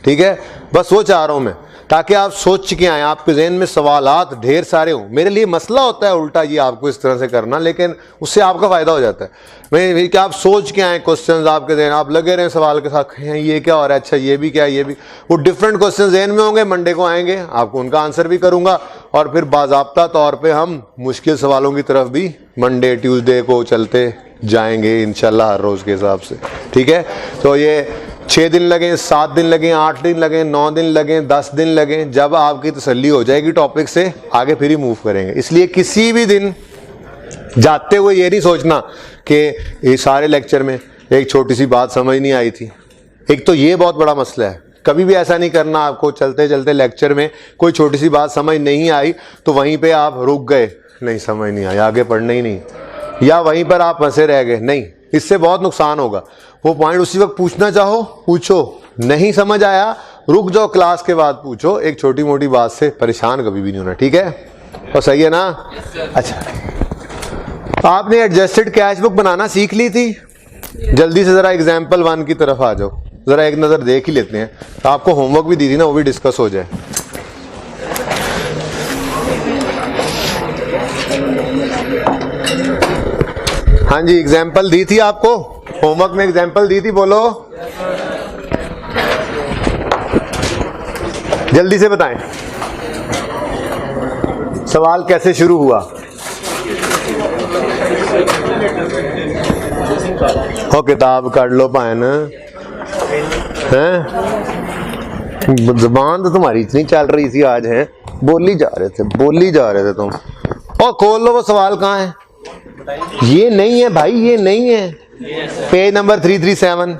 S1: ठीक है? बस वो चाह रहा हूं मैं, ताकि आप सोच के आए, आपके जहन में सवालात ढेर सारे हों। मेरे लिए मसला होता है उल्टा ये आपको इस तरह से करना, लेकिन उससे आपका फायदा हो जाता है। मैं कि आप सोच के आए क्वेश्चंस आपके जहन, आप लगे रहे सवाल के साथ, ये क्या हो रहा है, अच्छा ये भी क्या, ये भी, वो डिफरेंट क्वेश्चन जहन में होंगे। मंडे को आएंगे, आपको उनका आंसर भी करूंगा, और फिर बाज़ाब्ता तौर पर हम मुश्किल सवालों की तरफ भी मंडे ट्यूसडे को चलते जाएंगे इंशाल्लाह, हर रोज़ के हिसाब से। ठीक है, तो ये 6 दिन लगें, 7 दिन लगें, 8 दिन लगें, 9 दिन लगें, 10 दिन लगें, जब आपकी तसल्ली हो जाएगी टॉपिक से, आगे फिर ही मूव करेंगे। इसलिए किसी भी दिन जाते हुए ये नहीं सोचना कि ये सारे लेक्चर में एक छोटी सी बात समझ नहीं आई थी। एक तो ये बहुत बड़ा मसला है, कभी भी ऐसा नहीं करना। आपको चलते चलते लेक्चर में कोई छोटी सी बात समझ नहीं आई तो वहीं पे आप रुक गए, नहीं समझ नहीं आई, आगे पढ़ना ही नहीं, या वहीं पर आप फंसे रह गए, नहीं, इससे बहुत नुकसान होगा। वो पॉइंट उसी वक्त पूछना चाहो पूछो, नहीं समझ आया रुक जाओ, क्लास के बाद पूछो। एक छोटी मोटी बात से परेशान कभी भी नहीं होना, ठीक है? और सही है ना? अच्छा, आपने एडजस्टेड कैश बुक बनाना सीख ली थी? जल्दी से जरा एग्जाम्पल 1 की तरफ आ जाओ, जरा एक नजर देख ही लेते हैं। तो आपको होमवर्क भी दी थी ना, वो भी डिस्कस हो जाए। हाँ जी, एग्जाम्पल दी थी आपको, होमवर्क में एग्जाम्पल दी थी, बोलो जल्दी से बताएं। सवाल कैसे शुरू हुआ? हो किताब काट लो पायन, हैं? जुबान तो तुम्हारी इतनी चल रही थी आज, है बोली जा रहे थे तुम। और खोल लो, वो सवाल कहाँ है? ये नहीं है भाई, ये नहीं है, पेज नंबर 337।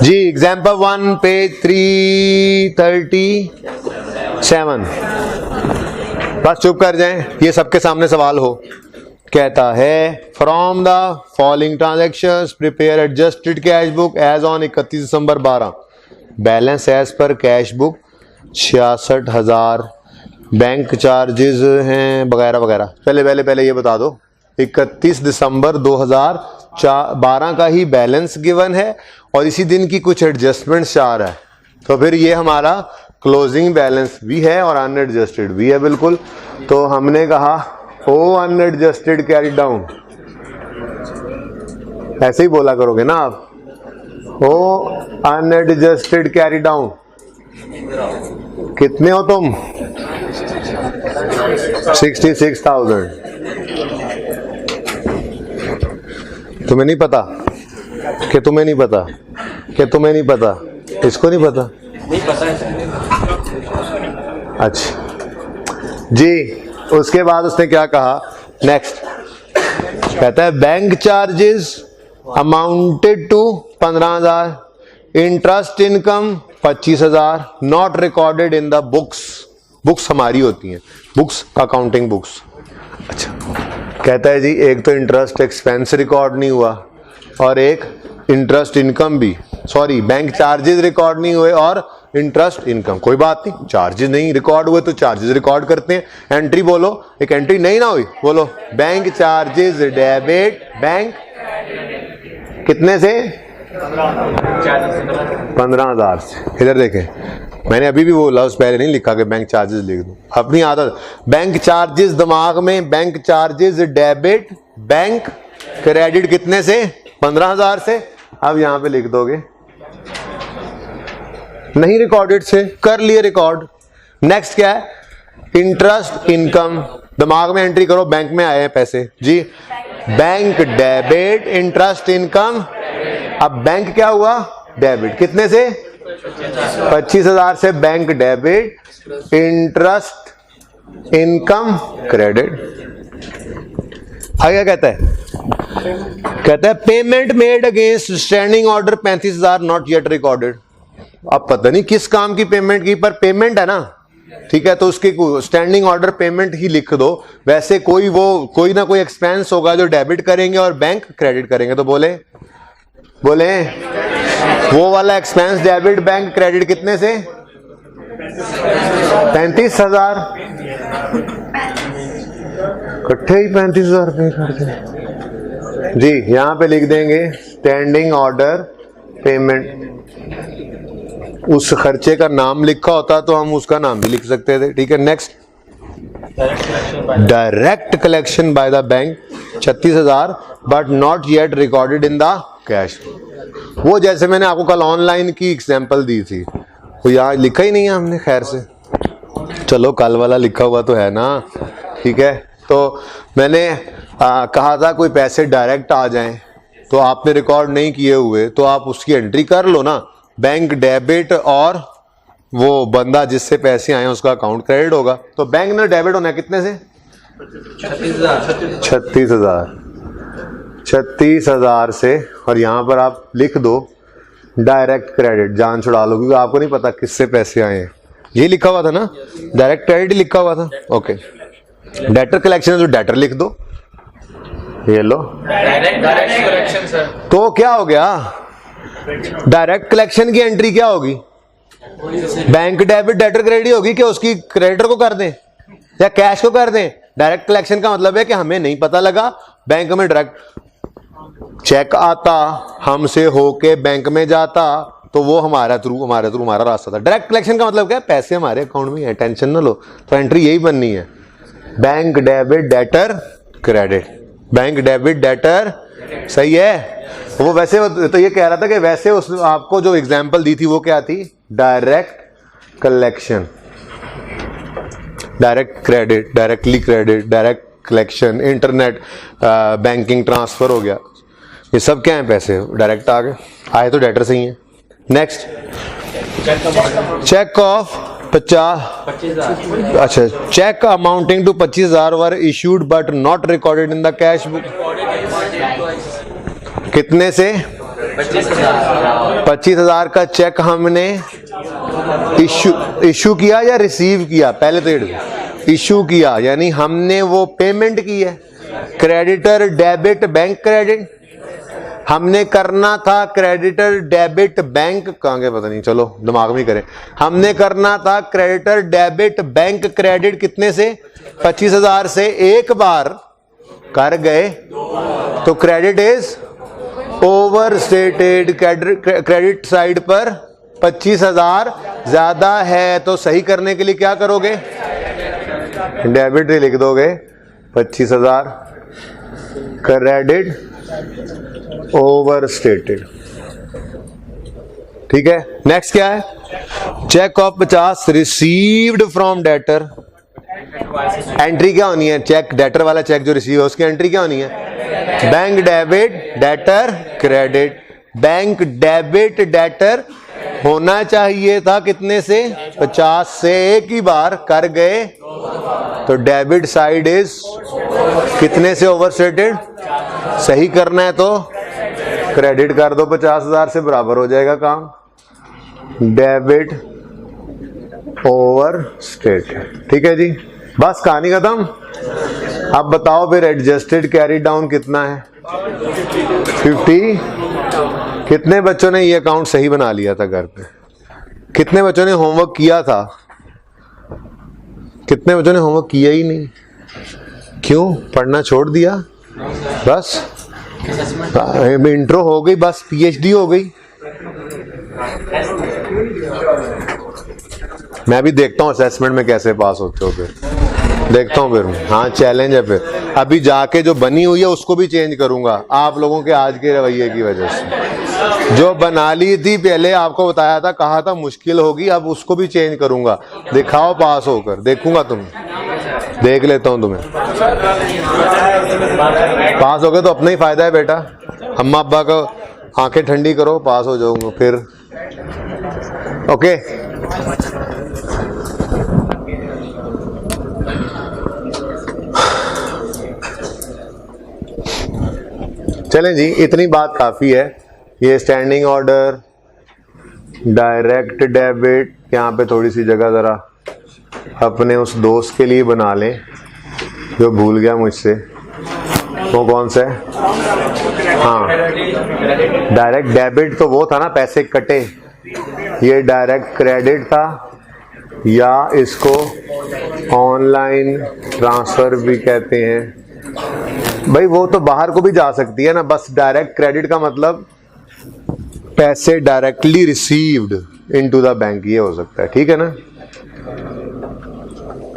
S1: जी एग्जाम्पल 1 पेज 337। बस चुप कर जाएं, ये सबके सामने सवाल हो। कहता है from the following transactions prepare adjusted cash book as on 31 December 12, balance as per cash book 66,000, bank charges हैं वगैरह वगैरह। पहले ये बता दो, 31 दिसंबर 2012 का ही बैलेंस गिवन है और इसी दिन की कुछ एडजस्टमेंट्स चाह रहा है, तो फिर ये हमारा क्लोजिंग बैलेंस भी है और अनएडजस्टेड भी है बिल्कुल। तो हमने कहा ओ अनएडजस्टेड कैरी डाउन, ऐसे ही बोला करोगे ना आप, ओ अनएडजस्टेड कैरी डाउन। कितने हो तुम? 66,000। तुम्हें नहीं पता कि तुम्हें नहीं पता कि तुम्हें नहीं पता, इसको नहीं पता, नहीं पता है। अच्छा जी, उसके बाद उसने क्या कहा नेक्स्ट, कहता है bank charges amounted to 15,000, interest income 25,000, not recorded in the books. Books हमारी होती हैं, बुक्स अकाउंटिंग बुक्स। अच्छा, कहता है जी एक तो इंटरेस्ट एक्सपेंस रिकॉर्ड नहीं हुआ और एक इंटरेस्ट इनकम भी, सॉरी बैंक चार्जेस रिकॉर्ड नहीं हुए और इंटरेस्ट इनकम। कोई बात नहीं, चार्जेस नहीं रिकॉर्ड हुए तो चार्जेस रिकॉर्ड करते हैं। एंट्री बोलो, एक एंट्री नहीं ना हुई, बोलो बैंक चार्जेस डेबिट बैंक कितने से, 15,000 से। इधर देखें, मैंने अभी भी बोला, उस पहले नहीं लिखा कि बैंक चार्जेस लिख दो, अपनी आदत। बैंक चार्जेस दिमाग में, bank charges debit bank credit कितने से, 15,000 से। अब यहां पे लिख दोगे नहीं रिकॉर्डेड से, कर लिए रिकॉर्ड। नेक्स्ट क्या है, इंटरेस्ट इनकम, दिमाग में एंट्री करो, बैंक में आए हैं पैसे जी, बैंक डेबिट इंटरेस्ट इनकम। अब बैंक क्या हुआ, डेबिट कितने से, 25,000 से bank debit, interest income credit. आगे कहता है, कहता है payment made against standing order 35,000 not yet recorded. अब पता नहीं किस काम की पेमेंट की, पर पेमेंट है ना, ठीक है, तो उसके स्टैंडिंग ऑर्डर पेमेंट ही लिख दो। वैसे कोई ना कोई एक्सपेंस होगा जो डेबिट करेंगे और बैंक क्रेडिट करेंगे, तो बोले वो वाला एक्सपेंस डेबिट बैंक क्रेडिट कितने से, 35,000, इकट्ठे ही 35,000 पे करते जी। यहां पे लिख देंगे स्टैंडिंग ऑर्डर पेमेंट। उस खर्चे का नाम लिखा होता तो हम उसका नाम भी लिख सकते थे, ठीक है। Next, direct collection bye the bank 36,000 but not yet recorded in the cash. वो जैसे मैंने आपको कल ऑनलाइन की एग्जांपल दी थी, वो यहाँ लिखा ही नहीं है हमने, खैर से चलो कल वाला लिखा हुआ तो है ना, ठीक है। तो मैंने कहा था कोई पैसे डायरेक्ट आ जाएं, तो आपने रिकॉर्ड नहीं किए हुए तो आप उसकी एंट्री कर लो ना, बैंक डेबिट और वो बंदा जिससे पैसे आए उसका अकाउंट क्रेडिट होगा। तो बैंक में डेबिट होना है कितने से, 36,000 से, और यहां पर आप लिख दो डायरेक्ट क्रेडिट, जान छुड़ा लो, क्योंकि आपको नहीं पता किससे पैसे आए हैं। ये लिखा हुआ था ना, डायरेक्ट क्रेडिट लिखा हुआ था, ओके। डेटर कलेक्शन तो डेटर लिख दो, ये लो डायरेक्ट कलेक्शन सर। तो क्या हो गया, डायरेक्ट कलेक्शन की एंट्री क्या होगी, बैंक डेबिट डेटर क्रेडिट होगी, कि उसकी क्रेडिटर को कर दें या कैश को कर दें। डायरेक्ट कलेक्शन का मतलब है कि हमें नहीं पता लगा, बैंक में डायरेक्ट चेक आता, हमसे होके बैंक में जाता, तो वो हमारे थ्रू हमारा रास्ता था। डायरेक्ट कलेक्शन का मतलब क्या है, पैसे हमारे अकाउंट में है, टेंशन ना लो। तो एंट्री यही बननी है, bank debit debtor credit, bank debit debtor, सही है। वो वैसे तो ये कह रहा था कि वैसे उस आपको जो एग्जांपल दी थी वो क्या थी, direct collection, direct credit, directly credit, direct collection, internet banking transfer हो गया, ये सब क्या है, पैसे डायरेक्ट आ गए, आए तो डेटर से ही है। नेक्स्ट, चेक ऑफ 50,000, अच्छा, cheque amounting to 25,000 were issued but not recorded in the cash book. कितने से, 25,000 का चेक हमने इशू किया या रिसीव किया, पहले तो इशू किया, यानी हमने वो पेमेंट की है। क्रेडिटर डेबिट बैंक क्रेडिट, हमने करना था क्रेडिटर डेबिट बैंक, कहाँ गए पता नहीं, चलो दिमाग में करें। हमने करना था क्रेडिटर डेबिट बैंक क्रेडिट कितने से, 25,000 से। एक बार कर गए तो credit is over stated, credit side पर 25,000 ज्यादा है, तो सही करने के लिए क्या करोगे, डेबिट ही लिख दोगे, 25,000 क्रेडिट ओवर स्टेटेड, ठीक है। नेक्स्ट क्या है, cheque of 50 received from debtor. Entry क्या होनी है, चेक डेटर वाला चेक जो रिसीव है उसकी एंट्री क्या होनी है, bank debit debtor credit. Bank debit debtor होना चाहिए था कितने से, 50 से, एक ही बार कर गए तो डेबिट साइड इज कितने से ओवरस्टेटेड, सही करना है तो क्रेडिट कर दो 50,000 से, बराबर हो जाएगा काम। डेबिट ओवरस्टेटेड, ठीक है जी, बस कहानी खत्म। अब बताओ फिर एडजस्टेड कैरी डाउन कितना है, 50। कितने बच्चों ने ये अकाउंट सही बना लिया था घर पे? कितने बच्चों ने होमवर्क किया था? कितने बच्चों ने होमवर्क किया ही नहीं? क्यों? पढ़ना छोड़ दिया? बस इंट्रो हो गई, बस पीएचडी हो गई। मैं भी देखता हूँ असेसमेंट में कैसे पास होते हो, फिर देखता हूँ फिर। हाँ चैलेंज है फिर। अभी जाके जो बनी हुई है उसको भी चेंज करूंगा आप लोगों के आज के रवैये की वजह से। जो बना ली थी पहले आपको बताया था, कहा था मुश्किल होगी, अब उसको भी चेंज करूंगा। दिखाओ पास होकर, देखूंगा तुम, देख लेता हूं तुम्हें। पास हो गए तो अपना ही फायदा है बेटा, अम्मा अब्बा को आंखें ठंडी करो, पास हो जाऊंगा फिर। ओके चलें जी, इतनी बात काफी है। ये स्टैंडिंग ऑर्डर, डायरेक्ट डेबिट, यहाँ पे थोड़ी सी जगह जरा अपने उस दोस्त के लिए बना लें जो भूल गया मुझसे। वो कौन सा है? हाँ, डायरेक्ट डेबिट तो वो था ना, पैसे कटे। ये डायरेक्ट क्रेडिट था, या इसको ऑनलाइन ट्रांसफर भी कहते हैं। भाई वो तो बाहर को भी जा सकती है ना, बस डायरेक्ट क्रेडिट का मतलब पैसे directly received into the bank, ये हो सकता है। ठीक है ना?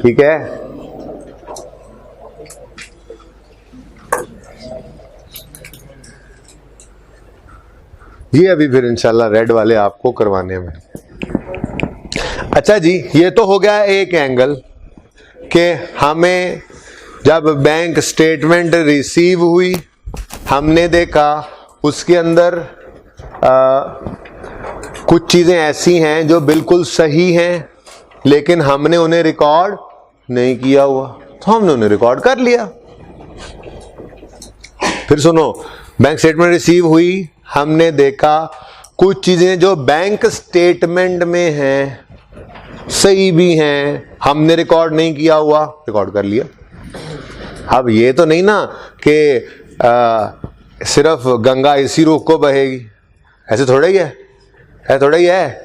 S1: ठीक है, ये अभी फिर इंशाल्लाह रेड वाले आपको करवाने में। अच्छा जी, ये तो हो गया एक एंगल कि हमें जब बैंक स्टेटमेंट रिसीव हुई, हमने देखा उसके अंदर कुछ चीजें ऐसी हैं जो बिल्कुल सही हैं, लेकिन हमने उन्हें रिकॉर्ड नहीं किया हुआ, तो हमने उन्हें रिकॉर्ड कर लिया। फिर सुनो, बैंक स्टेटमेंट रिसीव हुई, हमने देखा कुछ चीजें जो बैंक स्टेटमेंट में हैं सही भी हैं, हमने रिकॉर्ड नहीं किया हुआ, रिकॉर्ड कर लिया। अब ये तो नहीं ना कि सिर्फ गंगा इसी रुख को बहेगी, ऐसे थोड़ा ही है, ऐसे थोड़ा ही है।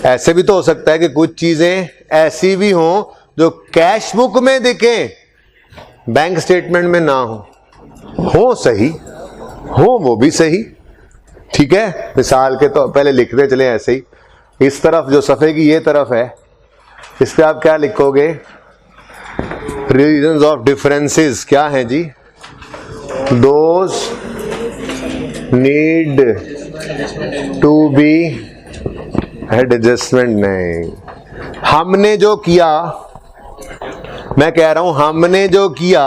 S1: ऐसे भी तो हो सकता है कि कुछ चीजें ऐसी भी हों जो कैश बुक में दिखें, बैंक स्टेटमेंट में ना हो सही, हो वो भी सही। ठीक है, मिसाल के तो पहले लिखते चले ऐसे ही, इस तरफ जो सफ़े की ये तरफ है, इस पे आप क्या लिखोगे? रीजंस ऑफ डिफरेंसेस क्या हैं जी? Those need to be adjustment. नहीं, हमने जो किया, मैं कह रहा हूं हमने जो किया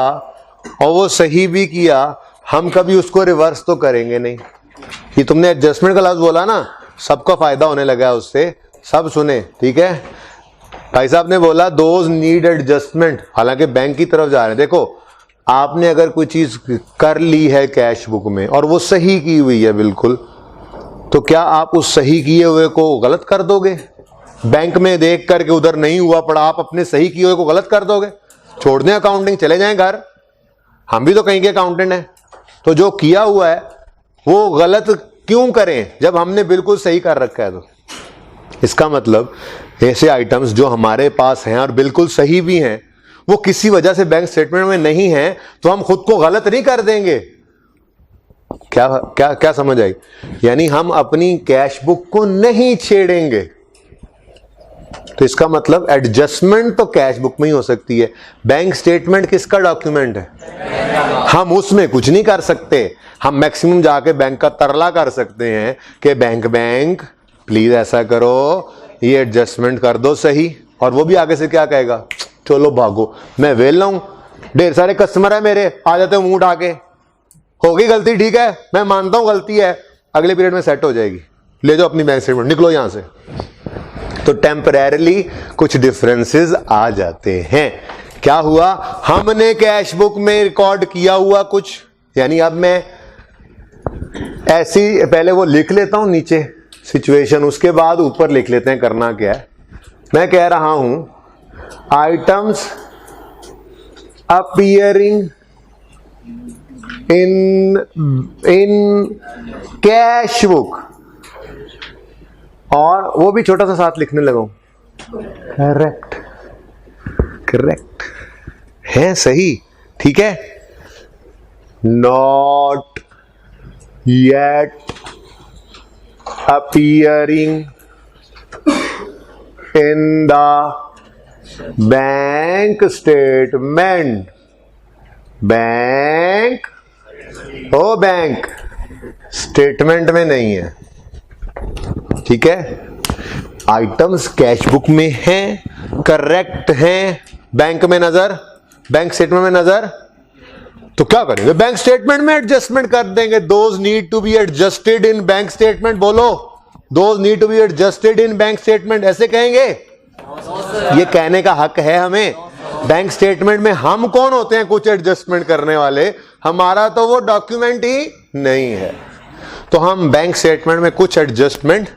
S1: और वो सही भी किया, हम कभी उसको रिवर्स तो करेंगे नहीं। ये तुमने एडजस्टमेंट का लफ्ज बोला ना, सबका फायदा होने लगा है उससे, सब सुने। ठीक है, भाई साहब ने बोला दोज नीड एडजस्टमेंट, हालांकि बैंक की तरफ जा रहे हैं। देखो, आपने अगर कोई चीज कर ली है कैश बुक में और वो सही की हुई है बिल्कुल, तो क्या आप उस सही किए हुए को गलत कर दोगे? बैंक में देख करके उधर नहीं हुआ पड़ा, आप अपने सही किए हुए को गलत कर दोगे? छोड़ दें अकाउंटिंग, चले जाएं घर, हम भी तो कहीं के अकाउंटेंट हैं। तो जो किया हुआ है वो गलत क्यों करें जब हमने बिल्कुल सही कर रखा है? तो इसका मतलब ऐसे आइटम्स जो हमारे पास हैं और बिल्कुल सही भी हैं, वो किसी वजह से बैंक स्टेटमेंट में नहीं है, तो हम खुद को गलत नहीं कर देंगे। क्या क्या क्या समझ आई? यानी हम अपनी कैश बुक को नहीं छेड़ेंगे। तो इसका मतलब एडजस्टमेंट तो कैश बुक में ही हो सकती है। बैंक स्टेटमेंट किसका डॉक्यूमेंट है? हम उसमें कुछ नहीं कर सकते। हम मैक्सिमम जाके बैंक का तरला कर सकते हैं कि बैंक प्लीज ऐसा करो, ये एडजस्टमेंट कर दो सही। और वो भी आगे से क्या कहेगा? चलो भागो, मैं वेल हूं, ढेर सारे कस्टमर है मेरे, आ जाते मुंह उठा के, होगी गलती, ठीक है, मैं मानता हूं गलती है, अगले पीरियड में सेट हो जाएगी, ले जाओ अपनी बैंक स्टेटमेंट, निकलो यहां से। तो टेम्परेरली कुछ डिफरेंसेस आ जाते हैं। क्या हुआ, हमने कैश बुक में रिकॉर्ड किया हुआ कुछ, यानी अब मैं ऐसी पहले वो लिख लेता हूं नीचे सिचुएशन, उसके बाद ऊपर लिख लेते हैं करना क्या है। मैं कह रहा हूं items appearing in cash book, और वो भी छोटा सा साथ लिखने लगा हूं, करेक्ट करेक्ट है, सही, ठीक है। Not yet appearing in the bank statement, bank oh bank statement में नहीं है, ठीक है। आइटम्स कैश बुक में हैं, करेक्ट हैं, बैंक में नजर, बैंक स्टेटमेंट में नजर, तो क्या करेंगे, बैंक स्टेटमेंट में एडजस्टमेंट कर देंगे। Those need to be adjusted in bank statement, बोलो, those need to be adjusted in bank statement, ऐसे कहेंगे। ये कहने का हक है हमें। बैंक स्टेटमेंट में हम कौन होते हैं कुछ एडजस्टमेंट करने वाले, हमारा तो वो डॉक्यूमेंट ही नहीं है। तो हम बैंक स्टेटमेंट में कुछ एडजस्टमेंट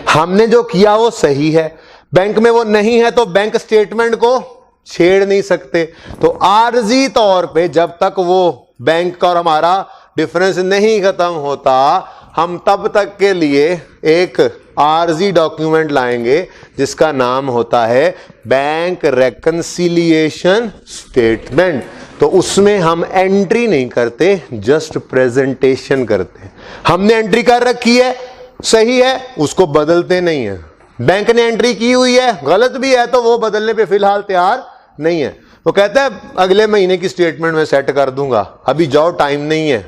S1: हमने जो किया वो सही है, बैंक में वो नहीं है, तो बैंक स्टेटमेंट को छेड़ नहीं सकते। तो आर्जी तौर पे जब तक वो बैंक का और हमारा डिफरेंस नहीं खत्म होता, हम तब तक के लिए एक आर्जी डॉक्यूमेंट लाएंगे जिसका नाम होता है बैंक रेकंसिलिएशन स्टेटमेंट। तो उसमें हम एंट्री नहीं करते, जस्ट प्रेजेंटेशन करते। हमने एंट्री कर रखी है, सही है, उसको बदलते नहीं है। बैंक ने एंट्री की हुई है, गलत भी है, तो वो बदलने पे फिलहाल तैयार नहीं है। वो कहता है अगले महीने की स्टेटमेंट में सेट कर दूंगा, अभी जाओ, टाइम नहीं है।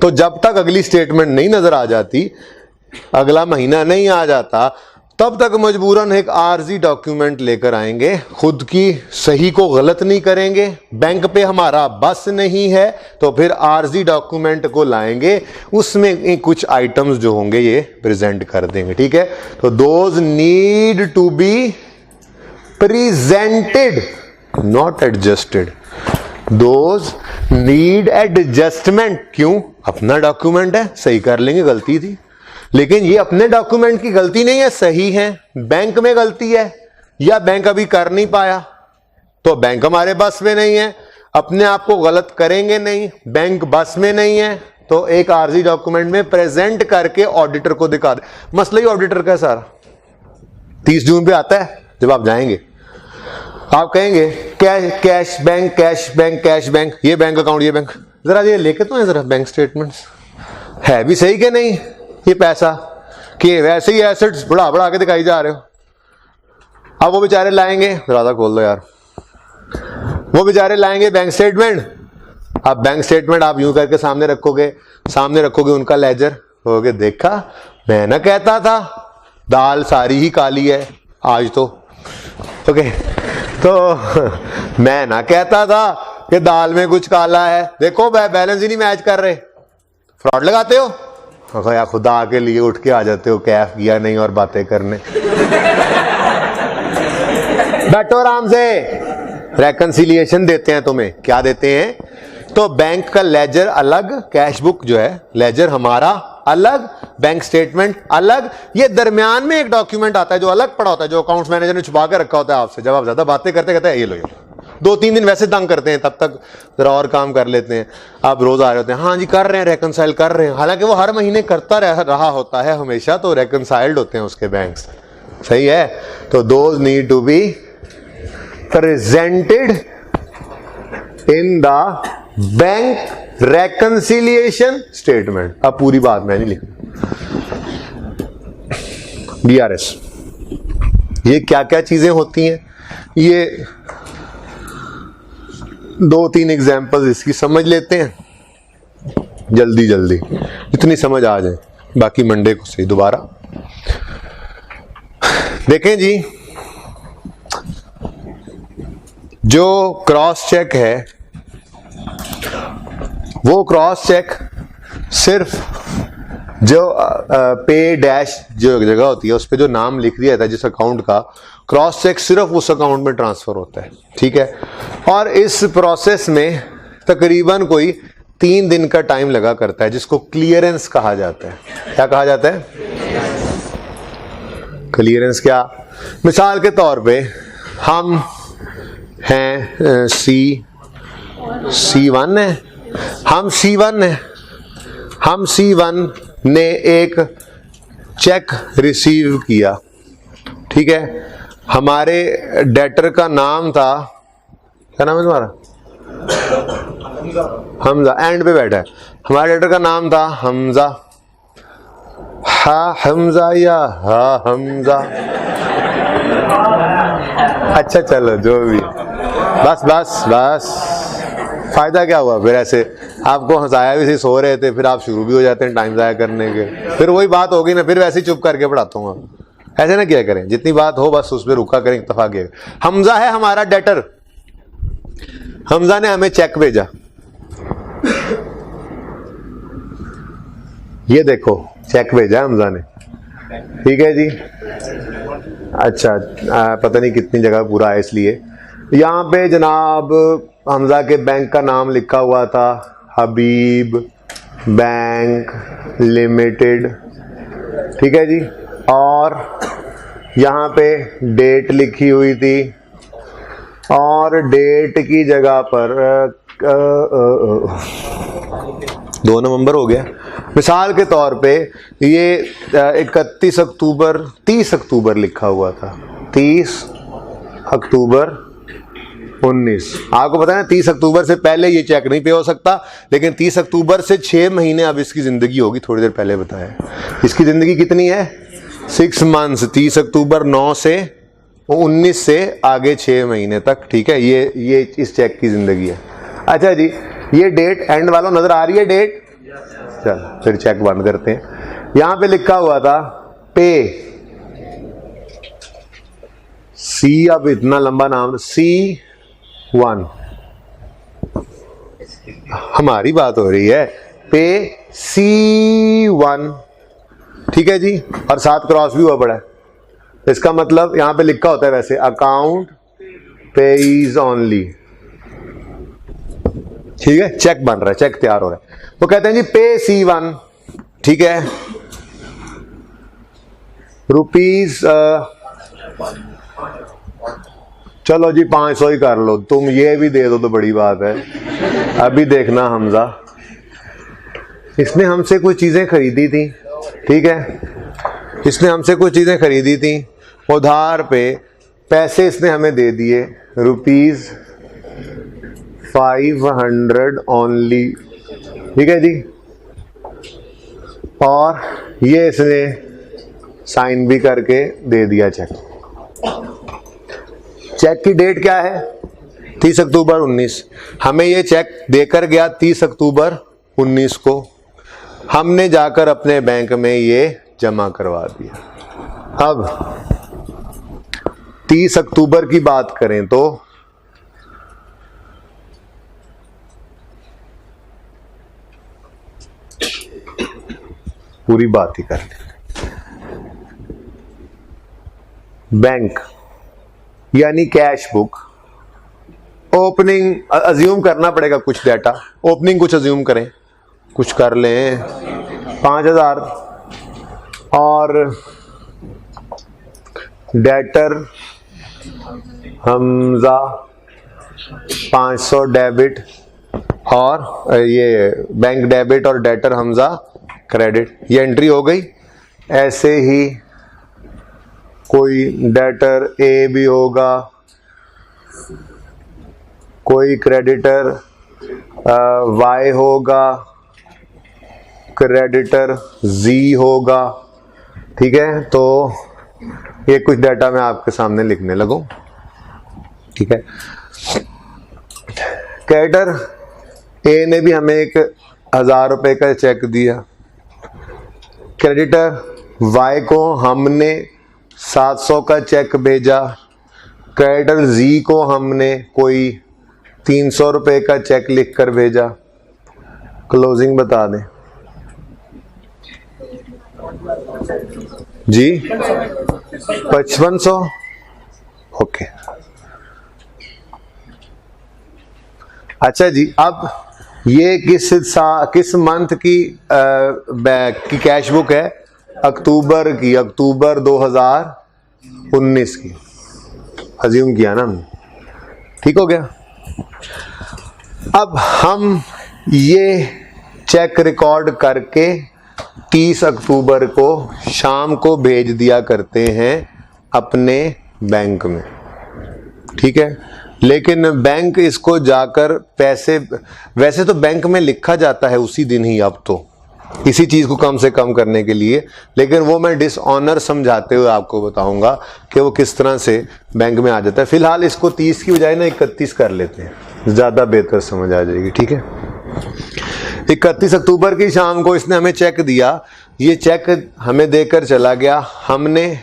S1: तो जब तक अगली स्टेटमेंट नहीं नजर आ जाती, अगला महीना नहीं आ जाता, तब तक मजबूरन एक आर्जी डॉक्यूमेंट लेकर आएंगे। खुद की सही को गलत नहीं करेंगे, बैंक पे हमारा बस नहीं है, तो फिर आर्जी डॉक्यूमेंट को लाएंगे, उसमें कुछ आइटम्स जो होंगे ये प्रेजेंट कर देंगे, ठीक है। तो those need to be presented, not adjusted. Those need adjustment, क्यों, अपना डॉक्यूमेंट है, सही कर लेंगे, गलती थी। लेकिन ये अपने डॉक्यूमेंट की गलती नहीं है, सही है, बैंक में गलती है, या बैंक अभी कर नहीं पाया, तो बैंक हमारे बस में नहीं है, अपने आप को गलत करेंगे नहीं, बैंक बस में नहीं है, तो एक आरजी डॉक्यूमेंट में प्रेजेंट करके ऑडिटर को दिखा दे। मसला ही ऑडिटर का सारा 30 जून पे आता है, जब आप जाएंगे आप कहेंगे cash bank cash bank cash bank, ये बैंक अकाउंट ये बैंक, जरा ये लेके तो है जरा बैंक स्टेटमेंट्स, है भी सही के नहीं ये पैसा, कि वैसे ही एसेट्स बढ़ा बढ़ा के दिखाई जा रहे हो। अब वो बेचारे लाएंगे, दरवाजा खोल दो यार, वो बेचारे लाएंगे बैंक स्टेटमेंट। अब बैंक स्टेटमेंट आप यूं करके सामने रखोगे उनका लेजर, होगे देखा मैं ना कहता था दाल सारी ही काली है आज तो, ओके, तो मैं ना कहता था कि दाल में कुछ काला है, देखो बैलेंस ही नहीं मैच कर रहे, फ्रॉड लगाते हो। या खुदा के लिए उठ के आ जाते हो कैफ किया नहीं और बातें करने। बैठो आराम से, रेकंसिलिएशन देते हैं तुम्हें, क्या देते हैं, तो बैंक का लेजर अलग, कैश बुक जो है लेजर हमारा अलग, बैंक स्टेटमेंट अलग। ये दरमियान में एक डॉक्यूमेंट आता है जो अलग पड़ा होता है, जो अकाउंट्स मैनेजर ने छुपा कर रखा होता है आपसे। जब आप ज्यादा बातें करते कहते हैं ये लो, 2-3 दिन वैसे तंग करते हैं, तब तक जरा और काम कर लेते हैं। आप रोज आ रहे होते हैं, हाँ जी कर रहे हैं, रेकंसाइल कर रहे हैं, हालांकि वो हर महीने करता रहा होता है हमेशा, तो रेकंसाइल्ड होते हैं उसके बैंक्स, सही है। तो those need to be presented in the bank reconciliation statement. अब पूरी बात मैं नहीं लिखूं, BRS, ये क्या क्या चीजें होती हैं, ये 2-3 एग्जाम्पल्स इसकी समझ लेते हैं जल्दी जल्दी, इतनी समझ आ जाए, बाकी मंडे को सही दोबारा देखें जी। जो क्रॉस चेक है वो क्रॉस चेक सिर्फ जो पे डैश जो जगह होती है उस पर जो नाम लिख दिया था जिस अकाउंट का, क्रॉस चेक सिर्फ उस अकाउंट में ट्रांसफर होता है, ठीक है। और इस प्रोसेस में तकरीबन कोई 3 दिन का टाइम लगा करता है, जिसको क्लियरेंस कहा जाता है। क्या कहा जाता है? क्लियरेंस। क्या? मिसाल के तौर पे हम हैं C1 है, हम C1 ने एक चेक रिसीव किया, ठीक है। हमारे डेटर का नाम था, क्या नाम है तुम्हारा? हमजा। एंड पे बैठा है। हमारे डेटर का नाम था हमजा। हा हमजा या हा हमजा, अच्छा चलो जो भी, बस फायदा क्या हुआ फिर? ऐसे आपको हंसाया भी, सो रहे थे, फिर आप शुरू भी हो जाते हैं टाइम ज़ाया करने के। फिर वही बात होगी ना, फिर वैसे ही चुप करके पढ़ाता हूँ। ऐसे ना क्या करें, जितनी बात हो बस उस पर रुका करें, इत्तेफाक किया। हमजा है हमारा डेटर, हमजा ने हमें चेक भेजा, ये देखो चेक भेजा हमजा ने, ठीक है जी। अच्छा पता नहीं कितनी जगह पूरा है, इसलिए यहाँ पे जनाब हमजा के बैंक का नाम लिखा हुआ था, हबीब बैंक लिमिटेड, ठीक है जी। और यहाँ पे डेट लिखी हुई थी, और डेट की जगह पर 2 नवंबर हो गया। मिसाल के तौर पे ये 31 अक्टूबर 30 अक्टूबर लिखा हुआ था, 30 अक्टूबर 19। आपको पता है ना 30 अक्टूबर से पहले ये चेक नहीं पे हो सकता, लेकिन 30 अक्टूबर से 6 महीने अब इसकी ज़िंदगी होगी, थोड़ी देर पहले बताया। इसकी ज़िंदगी कितनी है? 6 मंथ्स। 30 अक्टूबर 9 से 19 से आगे 6 महीने तक, ठीक है। ये इस चेक की ज़िंदगी है। अच्छा जी, ये डेट एंड वालों नज़र आ रही है डेट? चल फिर चेक बंद करते हैं। यहां पे लिखा हुआ था पे सी, अब इतना लंबा नाम, C1, हमारी बात हो रही है, पे C1, ठीक है जी। और साथ क्रॉस भी हुआ पड़ा है, इसका मतलब यहां पे लिखा होता है वैसे अकाउंट पेज ओनली, ठीक है। चेक बन रहा है, चेक तैयार हो रहा है, तो कहते हैं जी पे C1, ठीक है, रुपीज चलो जी 500 ही कर लो, तुम ये भी दे दो तो बड़ी बात है। अभी देखना हमजा, इसने हमसे कुछ चीजें खरीदी थी, ठीक है, इसने हमसे कुछ चीजें खरीदी थी, उधार पे पैसे इसने हमें दे दिए, रुपीज 500 ओनली, ठीक है जी। और ये इसने साइन भी करके दे दिया चेक। चेक की डेट क्या है? 30 अक्टूबर 19। हमें ये चेक देकर गया 30 अक्टूबर 19 को, हमने जाकर अपने बैंक में ये जमा करवा दिया। अब 30 अक्टूबर की बात करें तो पूरी बात ही कर लें। बैंक यानी कैश बुक ओपनिंग अज्यूम करना पड़ेगा, कुछ डाटा ओपनिंग कुछ अज्यूम करें, कुछ कर लें 5000, और डेटर हमजा 500 डेबिट, और ये बैंक डेबिट और डेटर हमजा क्रेडिट, ये एंट्री हो गई। ऐसे ही कोई डेटर ए भी होगा, कोई क्रेडिटर वाई होगा, क्रेडिटर जी होगा, ठीक है। तो ये कुछ डाटा मैं आपके सामने लिखने लगूं, ठीक है। क्रेडिटर ए ने भी हमें 1000 रुपए का चेक दिया, क्रेडिटर वाई को हमने 700 का चेक भेजा, क्रेडिटर जी को हमने कोई 300 रुपए का चेक लिखकर भेजा। क्लोजिंग बता दें जी, 5500, ओके। अच्छा जी, अब ये किस मंथ की कैश बुक है? अक्टूबर की, अक्टूबर 2019 की अज्यूम किया ना हमने, ठीक हो गया। अब हम ये चेक रिकॉर्ड करके 30 अक्टूबर को शाम को भेज दिया करते हैं अपने बैंक में, ठीक है। लेकिन बैंक इसको जाकर पैसे, वैसे तो बैंक में लिखा जाता है उसी दिन ही अब तो, इसी चीज को कम से कम करने के लिए, लेकिन वो मैं डिसऑनर समझाते हुए आपको बताऊंगा कि वो किस तरह से बैंक में आ जाता है। फिलहाल इसको 30 की बजाय ना 31 कर लेते हैं, ज्यादा बेहतर समझ आ जाएगी, ठीक है। 31 अक्टूबर की शाम को इसने हमें चेक दिया, ये चेक हमें देकर चला गया, हमने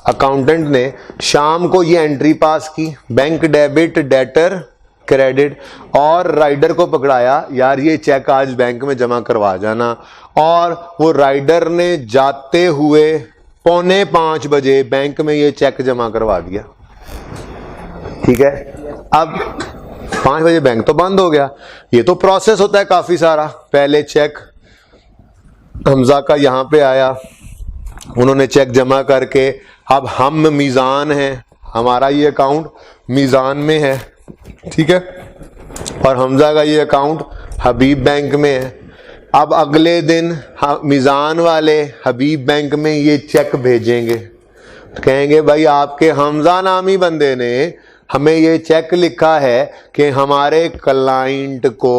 S1: अकाउंटेंट ने शाम को ये एंट्री पास की, बैंक डेबिट डेटर क्रेडिट, और राइडर को पकड़ाया, यार ये चेक आज बैंक में जमा करवा जाना, और वो राइडर ने जाते हुए 4:45 बजे बैंक में ये चेक जमा करवा दिया, ठीक है। अब 5 बजे बैंक तो बंद हो गया, ये तो प्रोसेस होता है काफी सारा। पहले चेक हमजा का यहां पे आया, उन्होंने चेक जमा करके, अब हम मीज़ान हैं, हमारा ये अकाउंट मीज़ान में है, ठीक है, और हमजा का ये अकाउंट हबीब बैंक में है। अब अगले दिन मीज़ान वाले हबीब बैंक में ये चेक भेजेंगे, तो कहेंगे भाई आपके हमजा नामी बंदे ने हमें ये चेक लिखा है कि हमारे क्लाइंट को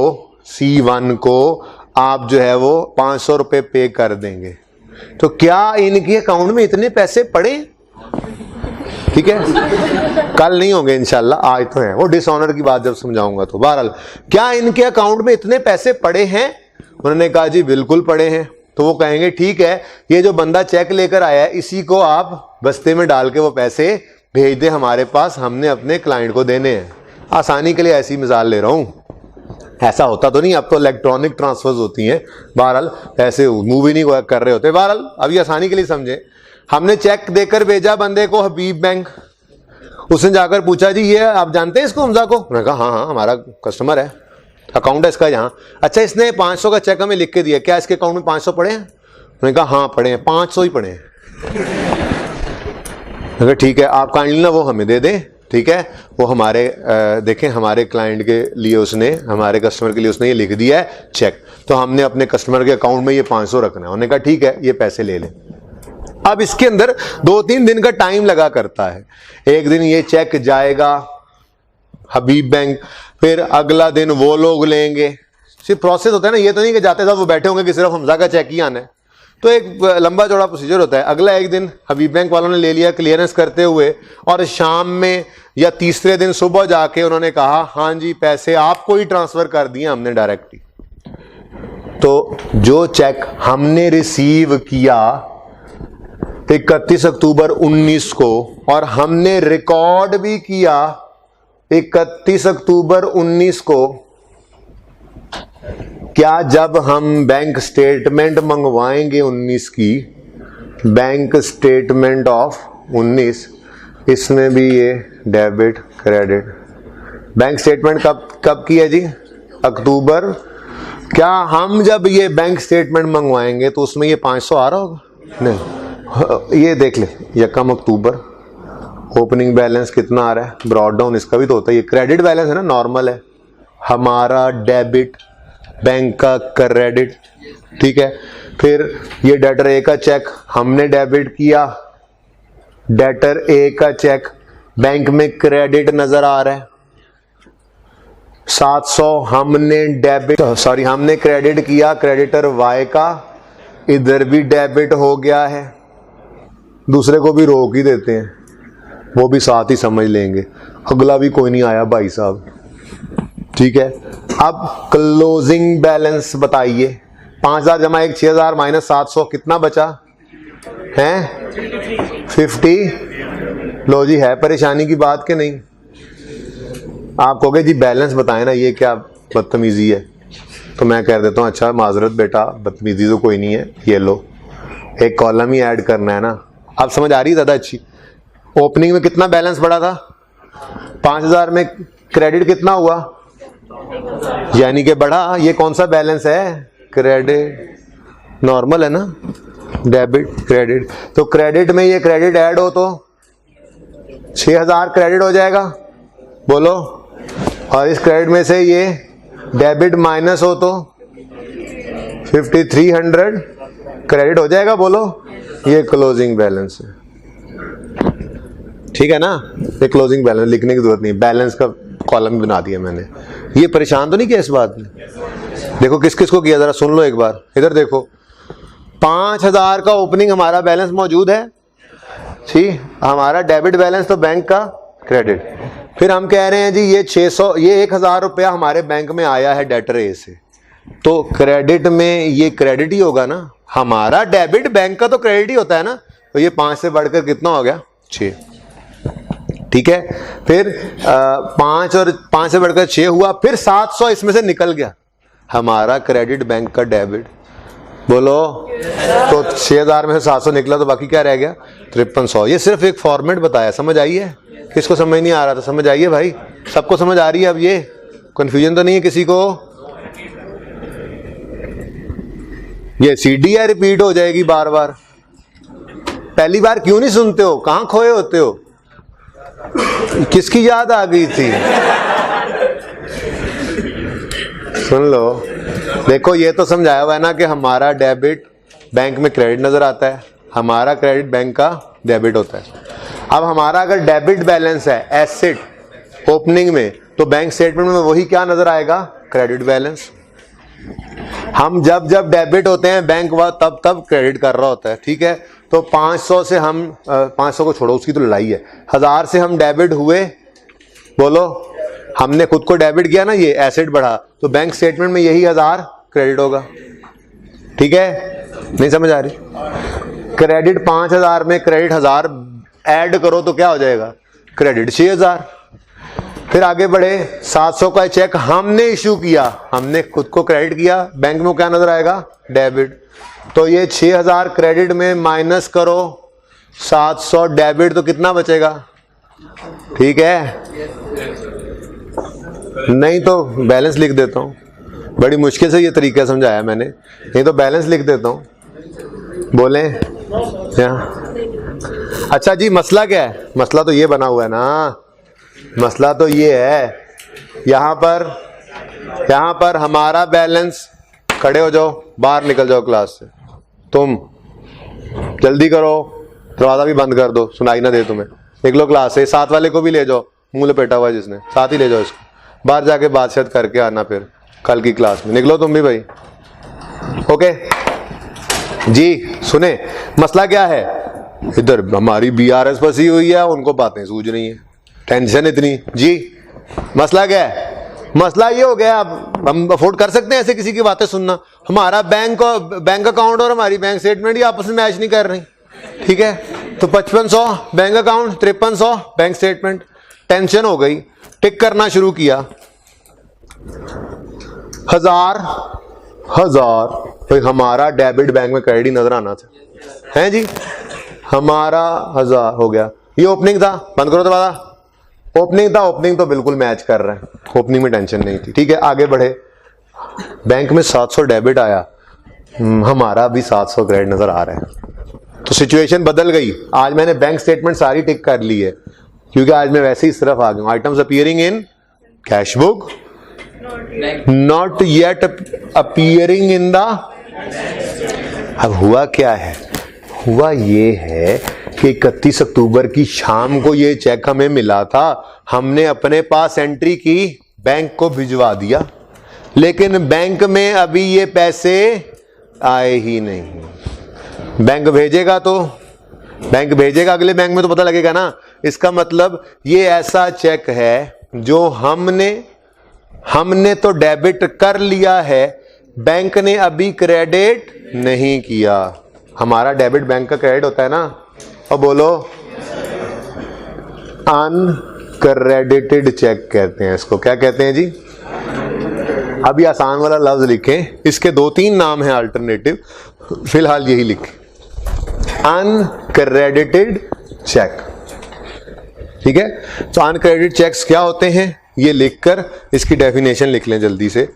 S1: C1 को आप जो है वो 500 रुपये पे कर देंगे। तो क्या इनके अकाउंट में इतने पैसे पड़े? ठीक है, कल नहीं होंगे इंशाल्लाह, आज तो है, वो डिसऑनर की बात जब समझाऊंगा तो। बहरहाल, क्या इनके अकाउंट में इतने पैसे पड़े हैं? उन्होंने कहा जी बिल्कुल पड़े हैं। तो वो कहेंगे ठीक है, ये जो बंदा चेक लेकर आया है इसी को आप बस्ते में डाल के वो पैसे भेज दे हमारे पास, हमने अपने क्लाइंट को देने हैं। आसानी के लिए ऐसी मिसाल ले रहा हूं, ऐसा होता तो नहीं, अब तो इलेक्ट्रॉनिक ट्रांसफर्स होती हैं, बहरहाल ऐसे मूवी नहीं कर रहे होते। बहरहाल अभी आसानी के लिए समझे, हमने चेक देकर भेजा बंदे को हबीब बैंक, उसने जाकर पूछा जी ये आप जानते हैं इसको हमजा को? मैंने कहा हाँ हाँ हमारा कस्टमर है, अकाउंट है इसका यहाँ। अच्छा इसने 500 का चेक हमें लिख के दिया, क्या इसके अकाउंट में 500 पड़े हैं? मैंने कहा हाँ पड़े हैं, 500 ही पड़े हैं। मैंने कहा ठीक है आप काइंडली ना वो हमें दे दें, ठीक है। वो हमारे देखें हमारे क्लाइंट के लिए उसने, हमारे कस्टमर के लिए उसने ये लिख दिया है चेक, तो हमने अपने कस्टमर के अकाउंट में ये 500 रखना है। उन्होंने कहा ठीक है ये पैसे ले लें। अब इसके अंदर 2-3 दिन का टाइम लगा करता है। एक दिन ये चेक जाएगा हबीब बैंक, फिर अगला दिन वो लोग लेंगे, सिर्फ प्रोसेस होता है ना, ये तो नहीं कि जाते साथ वो बैठे होंगे कि सिर्फ हमजा का चेक ही आना है, तो एक लंबा चौड़ा प्रोसीजर होता है। अगला एक दिन हबीब बैंक वालों ने ले लिया क्लियरेंस करते हुए, और शाम में या तीसरे दिन सुबह जाके उन्होंने कहा हाँ जी पैसे आपको ही ट्रांसफर कर दिए हमने डायरेक्टली। तो जो चेक हमने रिसीव किया 31 अक्टूबर 19 को, और हमने रिकॉर्ड भी किया 31 अक्टूबर 19 को, क्या जब हम बैंक स्टेटमेंट मंगवाएंगे 19 की, बैंक स्टेटमेंट ऑफ 19, इसमें भी ये डेबिट क्रेडिट, बैंक स्टेटमेंट कब की है जी? अक्टूबर। क्या हम जब ये बैंक स्टेटमेंट मंगवाएंगे तो उसमें ये 500 आ रहा होगा? नहीं, ये देख ले, यकम अक्टूबर ओपनिंग बैलेंस कितना आ रहा है, ब्रॉड डाउन इसका भी तो होता है, ये क्रेडिट बैलेंस है ना, नॉर्मल है, हमारा डेबिट, बैंक का क्रेडिट, ठीक है। फिर ये डेटर ए का चेक हमने डेबिट किया, डेटर ए का चेक बैंक में क्रेडिट नजर आ रहा है, 700 हमने हमने क्रेडिट किया, क्रेडिटर वाई का इधर भी डेबिट हो गया है, दूसरे को भी रोक ही देते हैं, वो भी साथ ही समझ लेंगे, अगला भी कोई नहीं आया भाई साहब, ठीक है। अब क्लोजिंग बैलेंस बताइए, 5000 जमा 1 6000 माइनस 700 कितना बचा है? 50। लो जी, है परेशानी की बात के नहीं? आप कहोगे जी बैलेंस बताएं ना, ये क्या बदतमीजी है? तो मैं कह देता हूँ अच्छा माजरत बेटा, बदतमीजी तो कोई नहीं है, ये लो एक कॉलम ही ऐड करना है ना। आप समझ आ रही है ज़्यादा अच्छी? ओपनिंग में कितना बैलेंस बढ़ा था? 5000 में क्रेडिट कितना हुआ? यानी कि बढ़ा। ये कौन सा बैलेंस है? क्रेडिट। नॉर्मल है ना, डेबिट क्रेडिट। तो क्रेडिट में ये क्रेडिट ऐड हो तो 6000 क्रेडिट हो जाएगा, बोलो। और इस क्रेडिट में से ये डेबिट माइनस हो तो 5300 क्रेडिट हो जाएगा, बोलो। ये क्लोजिंग बैलेंस है, ठीक है ना। ये क्लोजिंग बैलेंस लिखने की जरूरत नहीं, बैलेंस का कॉलम बना दिया मैंने। ये परेशान तो नहीं किया इस बात में? देखो किस किस को किया, जरा सुन लो एक बार। इधर देखो, 5000 का ओपनिंग हमारा बैलेंस मौजूद है, ठीक। हमारा डेबिट बैलेंस तो बैंक का क्रेडिट। फिर हम कह रहे हैं जी ये 600, ये 1000 रुपया हमारे बैंक में आया है डेटर ए से, तो क्रेडिट में ये क्रेडिट ही होगा ना। हमारा डेबिट बैंक का तो क्रेडिट ही होता है ना। तो ये 5 से बढ़कर कितना हो गया? 6, ठीक है। फिर 5 और 5 से बढ़कर 6 हुआ, फिर 700 इसमें से निकल गया, हमारा क्रेडिट बैंक का डेबिट, बोलो। तो 6000 में से 700 निकला, तो बाकी क्या रह गया? 5300। ये सिर्फ एक फॉर्मेट बताया, समझ आई है? किसको समझ नहीं आ रहा था? समझ आई है भाई? सबको समझ आ रही है? अब ये कंफ्यूजन तो नहीं है किसी को? ये सीडी रिपीट हो जाएगी बार बार। पहली बार क्यों नहीं सुनते हो? कहां खोए होते हो? किसकी याद आ गई थी? सुन लो, देखो ये तो समझाया हुआ है ना कि हमारा डेबिट बैंक में क्रेडिट नजर आता है, हमारा क्रेडिट बैंक का डेबिट होता है। अब हमारा अगर डेबिट बैलेंस है एसेट ओपनिंग में, तो बैंक स्टेटमेंट में वही क्या नजर आएगा? Credit balance. हम जब जब डेबिट होते हैं बैंक वह तब तब क्रेडिट कर रहा होता है, ठीक है। तो 500 से हम 500 को छोड़ो, उसकी तो लड़ाई है। 1000 से हम डेबिट हुए, बोलो। हमने खुद को डेबिट किया ना, ये एसेट बढ़ा, तो बैंक स्टेटमेंट में यही 1000 क्रेडिट होगा, ठीक है। नहीं समझ आ रही? क्रेडिट 5000 में क्रेडिट 1000 ऐड करो तो क्या हो जाएगा? क्रेडिट 6000। फिर आगे बढ़े, 700 का चेक हमने इशू किया, हमने खुद को क्रेडिट किया, बैंक में क्या नजर आएगा? डेबिट। तो ये 6000 क्रेडिट में माइनस करो 700 डेबिट, तो कितना बचेगा? ठीक है, नहीं तो बैलेंस लिख देता हूं। बड़ी मुश्किल से ये तरीका समझाया मैंने, नहीं तो बैलेंस लिख देता हूं। बोले क्या? अच्छा जी, मसला क्या है? मसला तो ये बना हुआ है ना, मसला तो ये है, यहां पर हमारा बैलेंस, खड़े हो जाओ, बाहर निकल जाओ क्लास से, तुम जल्दी करो, दरवाजा भी बंद कर दो, सुनाई ना दे तुम्हें। निकलो क्लास से, साथ वाले को भी ले जाओ, मुंह लपेटा हुआ जिसने, साथ ही ले जाओ इसको, बाहर जाके बातचीत करके आना फिर कल की क्लास में। निकलो तुम भी भाई, ओके जी। सुने, मसला क्या है? इधर हमारी बीआरएस फंसी हुई है, उनको बातें सूझ रही हैं, टेंशन इतनी जी। मसला क्या है? मसला ये हो गया, अब हम अफोर्ड कर सकते हैं ऐसे किसी की बातें सुनना? हमारा बैंक अकाउंट और हमारी बैंक स्टेटमेंट ही आपस में मैच नहीं कर रही, ठीक है। तो 5500 bank account, 5300 bank statement. Tension हो गई, टिक करना शुरू किया, 1000 भाई हमारा डेबिट बैंक में क्रेडिट नजर आना था, है जी। हमारा 1000 हो गया, ये ओपनिंग था, बंद करो दरवाजा। ओपनिंग था, ओपनिंग तो बिल्कुल मैच कर रहा है, ओपनिंग में टेंशन नहीं थी, ठीक है। आगे बढ़े, बैंक में 700 डेबिट आया, हमारा भी 700 क्रेडिट नजर आ रहा है। तो सिचुएशन बदल गई। आज मैंने बैंक स्टेटमेंट सारी टिक कर ली है, क्योंकि आज मैं वैसे ही सिर्फ आ गया। Items appearing in cash book, not yet appearing in the. अब हुआ क्या है? हुआ ये है कि 31 अक्टूबर की शाम को ये चेक हमें मिला था, हमने अपने पास एंट्री की, बैंक को भिजवा दिया, लेकिन बैंक में अभी ये पैसे आए ही नहीं। बैंक भेजेगा तो, बैंक भेजेगा अगले बैंक में तो पता लगेगा ना। इसका मतलब ये ऐसा चेक है जो हमने तो डेबिट कर लिया है, बैंक ने अभी क्रेडिट नहीं किया। हमारा डेबिट बैंक का क्रेडिट होता है ना, और बोलो अनक्रेडिटेड चेक कहते हैं इसको। क्या कहते हैं जी? अभी आसान वाला लफ्ज लिखें, इसके 2-3 नाम हैं अल्टरनेटिव, फिलहाल यही लिखें, अनक्रेडिटेड चेक। ठीक है। तो अनक्रेडिटेड चेक्स क्या होते हैं ये लिखकर इसकी डेफिनेशन लिख लें जल्दी से।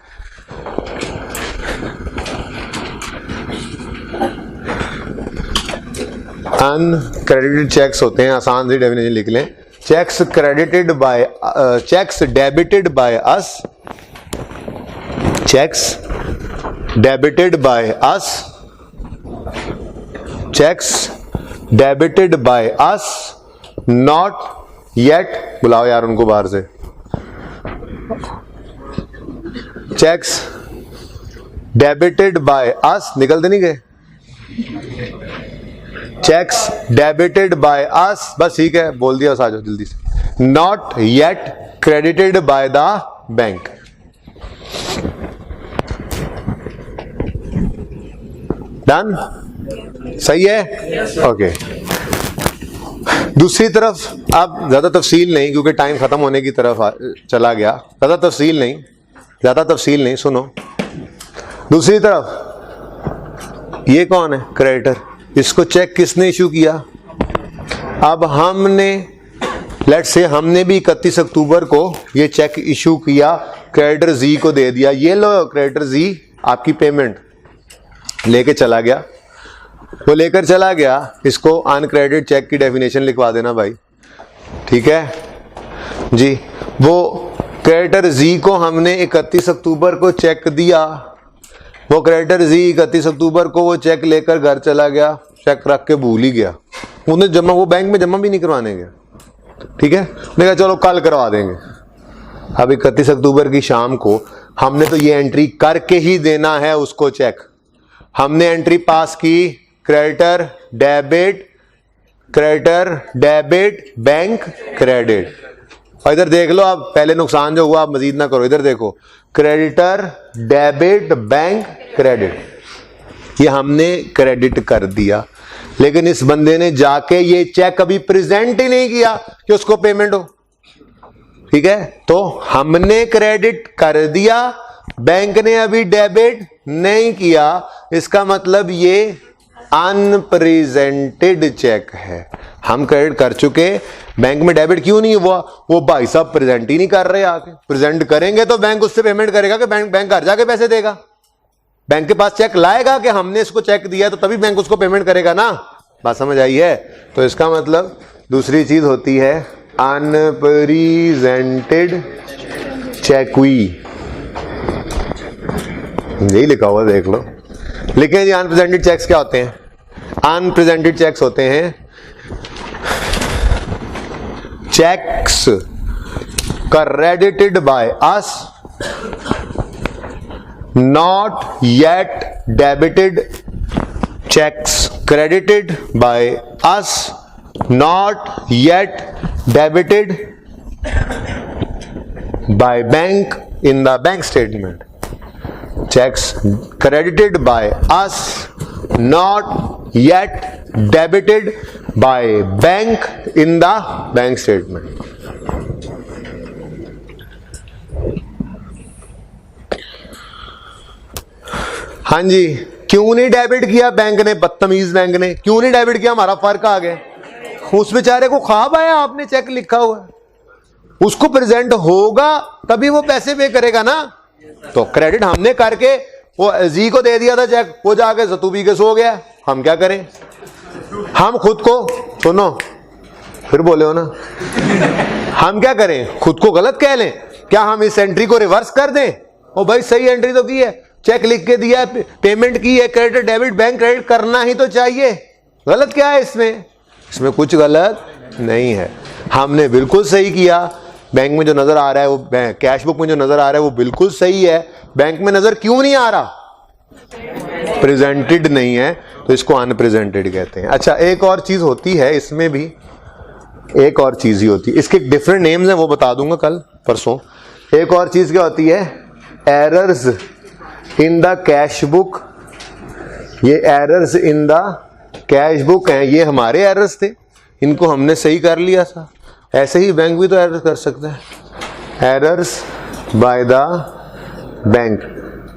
S1: अनक्रेडिटेड चेक्स होते हैं, आसान सी डेफिनेशन लिख लें, cheques credited by cheques debited by us, cheques debited by us, cheques debited by us not yet, बुलाओ यार उनको बाहर से, चेक्स डेबिटेड बाय अस, निकलते नहीं गए, चेक्स डेबिटेड बाय अस, बस ठीक है बोल दिया, आ जाओ जल्दी से, not yet credited bye the bank. Done, सही है, ओके। दूसरी तरफ, अब ज्यादा तफसील नहीं क्योंकि टाइम खत्म होने की तरफ चला गया, ज्यादा तफसील नहीं, सुनो। दूसरी तरफ ये कौन है, क्रेडिटर, इसको चेक किसने इशू किया? अब हमने लेट्स से हमने भी 31 अक्टूबर को ये चेक इशू किया, क्रेडिटर जी को दे दिया, ये लो क्रेडिटर जी आपकी पेमेंट, लेके चला गया, वो लेकर चला गया, इसको अनक्रेडिटेड चेक की डेफिनेशन लिखवा देना भाई, ठीक है जी। वो क्रेडिटर जी को हमने 31 अक्टूबर को चेक दिया, वो क्रेडिटर जी 31 अक्टूबर को वो चेक लेकर घर चला गया, चेक रख के भूल ही गया, उन्हें जमा, वो बैंक में जमा भी नहीं करवाने गया, ठीक है, उसने कहा चलो कल करवा देंगे। अब 31 अक्टूबर की शाम को हमने तो ये एंट्री करके ही देना है उसको चेक, हमने एंट्री पास की, क्रेडिटर डेबिट बैंक क्रेडिट, और इधर देख लो, आप पहले नुकसान जो हुआ आप मजीद ना करो, इधर देखो, क्रेडिटर डेबिट बैंक क्रेडिट, ये हमने क्रेडिट कर दिया, लेकिन इस बंदे ने जाके ये चेक अभी प्रेजेंट ही नहीं किया कि उसको पेमेंट हो, ठीक है। तो हमने क्रेडिट कर दिया, बैंक ने अभी डेबिट नहीं किया, इसका मतलब ये अनप्रेजेंटेड चेक है, हम क्रेडिट कर चुके, बैंक में डेबिट क्यों नहीं हुआ, वो भाई साहब प्रेजेंट ही नहीं कर रहे, आके प्रेजेंट करेंगे तो बैंक उससे पेमेंट करेगा कि बैंक घर जाके पैसे देगा, बैंक के पास चेक लाएगा कि हमने इसको चेक दिया तो तभी बैंक उसको पेमेंट करेगा ना, बात समझ आई है। तो इसका मतलब दूसरी चीज होती है अनप्रेजेंटेड चेक, हुई यही लिखा हुआ देख लो, लेकिन ये अनप्रेजेंटेड चेक्स क्या होते हैं? अनप्रेजेंटेड चेक्स होते हैं checks credited by us not yet debited, checks credited by us not yet debited by bank in the bank statement, checks credited by us not yet debited by bank in the bank statement। हाँ जी, क्यों नहीं डेबिट किया बैंक ने, बदतमीज बैंक ने क्यों नहीं डेबिट किया, हमारा फर्क आ गया, उस बेचारे को ख्वाब आया आपने चेक लिखा हुआ, उसको प्रेजेंट होगा तभी वो पैसे पे करेगा ना, तो क्रेडिट हमने करके वो जी को दे दिया था चेक, वो जाके सतूबी के सो गया, हम क्या करें, हम खुद को, सुनो फिर बोले हो ना, हम क्या करें, खुद को गलत कह लें क्या, हम इस एंट्री को रिवर्स कर दें, ओ भाई सही एंट्री तो की है, चेक लिख के दिया है, पेमेंट की है, क्रेडिट डेबिट बैंक क्रेडिट करना ही तो चाहिए, गलत क्या है इसमें, इसमें कुछ गलत नहीं है, हमने बिल्कुल सही किया, बैंक में जो नजर आ रहा है वो कैश बुक में जो नजर आ रहा है वो बिल्कुल सही है, बैंक में नजर क्यों नहीं आ रहा, प्रेजेंटेड नहीं है, तो इसको अनप्रेजेंटेड कहते हैं। अच्छा एक और चीज होती है, इसमें भी एक और चीज ही होती है, इसके डिफरेंट नेम्स हैं वो बता दूंगा कल परसों। एक और चीज क्या होती है, errors in the cash book, ये errors in the cash book हैं, ये हमारे एरर्स थे, इनको हमने सही कर लिया था, ऐसे ही बैंक भी तो एरर कर सकते हैं, एरर्स बाय द बैंक,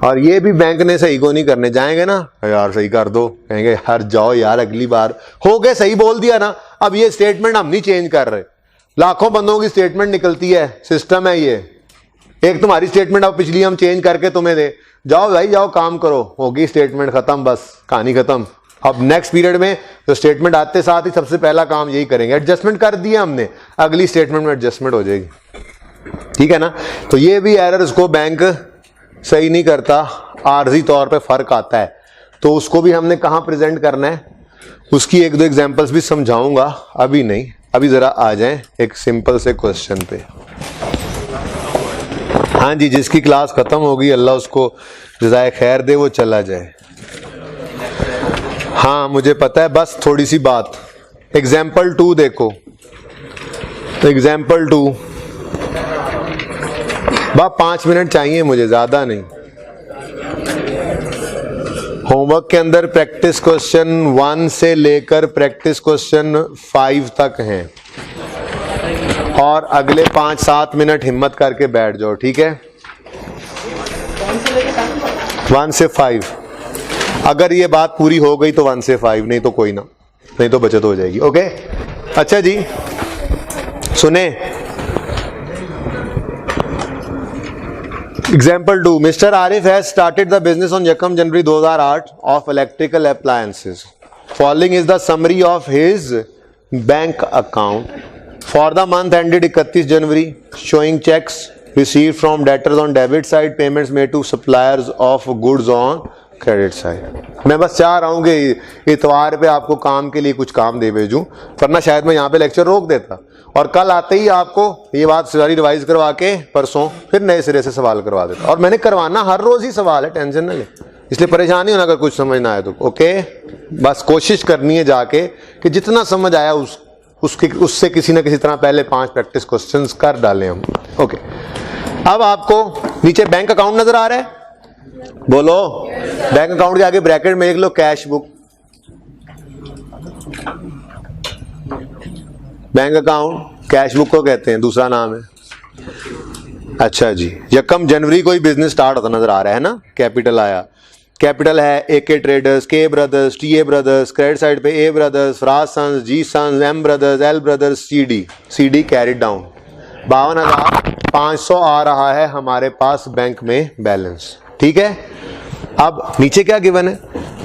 S1: और ये भी बैंक ने सही को नहीं करने जाएंगे ना, यार सही कर दो, कहेंगे हर जाओ यार अगली बार, हो गए सही बोल दिया ना, अब ये स्टेटमेंट हम नहीं चेंज कर रहे, लाखों बंदों की स्टेटमेंट निकलती है, सिस्टम है ये। एक तुम्हारी स्टेटमेंट अब पिछली हम चेंज करके तुम्हें दे, जाओ भाई जाओ काम करो, होगी स्टेटमेंट खत्म, बस कहानी खत्म। अब नेक्स्ट पीरियड में तो स्टेटमेंट आते साथ ही सबसे पहला काम यही करेंगे, एडजस्टमेंट कर दिया हमने, अगली स्टेटमेंट में एडजस्टमेंट हो जाएगी, ठीक है ना। तो ये भी एरर उसको बैंक सही नहीं करता, आर्जी तौर पे फर्क आता है, तो उसको भी हमने कहाँ प्रेजेंट करना है, उसकी एक दो एग्जांपल्स भी समझाऊंगा, अभी नहीं, अभी जरा आ जाएं एक सिंपल से क्वेश्चन पे। हाँ जी, जिसकी क्लास खत्म होगी अल्लाह उसको जज़ाए खैर दे, वो चला जाए। हाँ मुझे पता है, बस थोड़ी सी बात। एग्जाम्पल 2 देखो, एग्जाम्पल 2 बस 5 मिनट चाहिए मुझे, ज्यादा नहीं। होमवर्क के अंदर प्रैक्टिस क्वेश्चन 1 से लेकर प्रैक्टिस क्वेश्चन 5 तक हैं, और अगले 5-7 मिनट हिम्मत करके बैठ जाओ, ठीक है। 1 से 5, अगर ये बात पूरी हो गई तो 1 से 5, नहीं तो कोई ना, नहीं तो बचत हो जाएगी। ओके अच्छा जी, सुने example 2, mister Arif has started the business on यकम January 2008 of electrical appliances. Following is the summary of his bank account for the month ended 31 January, showing cheques receive from debtors on debit side, payments made to suppliers of goods on credit side. मैं बस चाह रहा हूं कि इतवार पे आपको काम के लिए कुछ काम दे भेजूं, वरना शायद मैं यहाँ पे लेक्चर रोक देता, और कल आते ही आपको ये बात सारी रिवाइज करवा के परसों फिर नए सिरे से सवाल करवा देता। और मैंने करवाना हर रोज ही सवाल है, टेंशन न ले, इसलिए परेशान नहीं होना अगर कुछ समझ ना आए तो। ओके, बस कोशिश करनी है जाके कि जितना समझ आया उससे किसी ना किसी तरह पहले 5 प्रैक्टिस क्वेश्चंस कर डालें हम। ओके, अब आपको नीचे बैंक अकाउंट नजर आ रहा है, बोलो। बैंक अकाउंट के आगे ब्रैकेट में लिख लो cash book. Bank account cash book को कहते हैं, दूसरा नाम है। अच्छा जी, यकम जनवरी को ही बिजनेस स्टार्ट होता नजर आ रहा है ना, कैपिटल आया, कैपिटल है AK traders, K brothers, TA brothers, credit side पे A brothers, Faraz sons, G sons, M brothers, L brothers, CD carried down. 52,500 आ रहा है हमारे पास बैंक में बैलेंस, ठीक है। अब नीचे क्या गिवन है,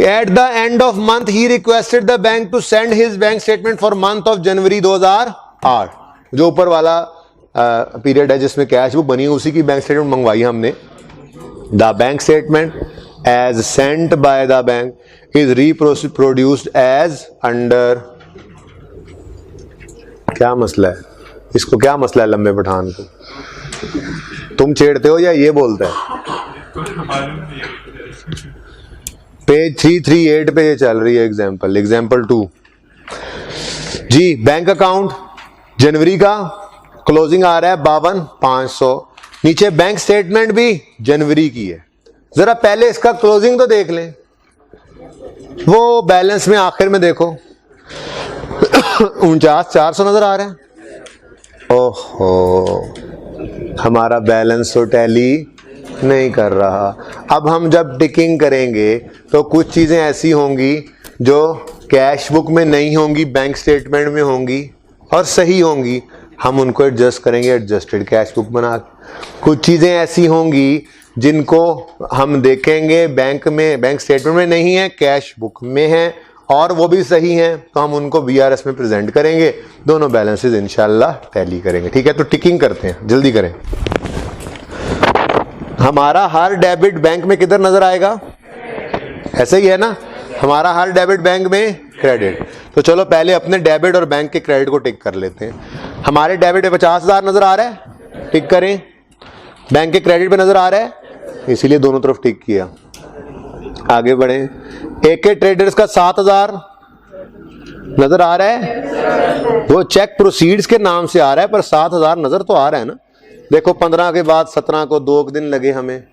S1: at the end of month he requested the bank to send his bank statement for month of January 2008। जो ऊपर वाला पीरियड है जिसमें कैश बुक बनी है, उसी की बैंक स्टेटमेंट मंगवाई हमने। The bank statement as sent by the bank is reproduced as under. क्या मसला है इसको, क्या मसला है लंबे पठान को, तुम छेड़ते हो या ये बोलता है? पेज 338 पे ये चल रही है एग्जाम्पल 2 जी। बैंक अकाउंट जनवरी का क्लोजिंग आ रहा है 52,500, नीचे बैंक स्टेटमेंट भी जनवरी की है। जरा पहले इसका क्लोजिंग तो देख लें, वो बैलेंस में आखिर में देखो 49,400 नजर आ रहा है। ओहो, हमारा बैलेंस तो टैली नहीं कर रहा। अब हम जब टिकिंग करेंगे तो कुछ चीजें ऐसी होंगी जो कैश बुक में नहीं होंगी, बैंक स्टेटमेंट में होंगी और सही होंगी, हम उनको एडजस्ट करेंगे एडजस्टेड कैश बुक बना के। कुछ चीजें ऐसी होंगी जिनको हम देखेंगे बैंक में, बैंक स्टेटमेंट में नहीं है, कैश बुक में है और वो भी सही हैं, तो हम उनको BRS में प्रेजेंट करेंगे, दोनों बैलेंसेस इंशाल्लाह टैली करेंगे, ठीक है। तो टिकिंग करते हैं, जल्दी करें। हमारा हर डेबिट बैंक में किधर नजर आएगा, ऐसे ही है ना, हमारा हर डेबिट बैंक में क्रेडिट। तो चलो पहले अपने डेबिट और बैंक के क्रेडिट को टिक कर लेते हैं। हमारे डेबिट पे 50,000 नजर आ रहा है, टिक करें। बैंक के क्रेडिट पे नजर आ रहा है, इसीलिए दोनों तरफ टिक किया। आगे बढ़े, AK ट्रेडर्स का 7,000 नजर आ रहा है, वो चेक प्रोसीड्स के नाम से आ रहा है पर 7,000 नजर तो आ रहा है ना। देखो 15 के बाद 17 को 2 दिन लगे हमें,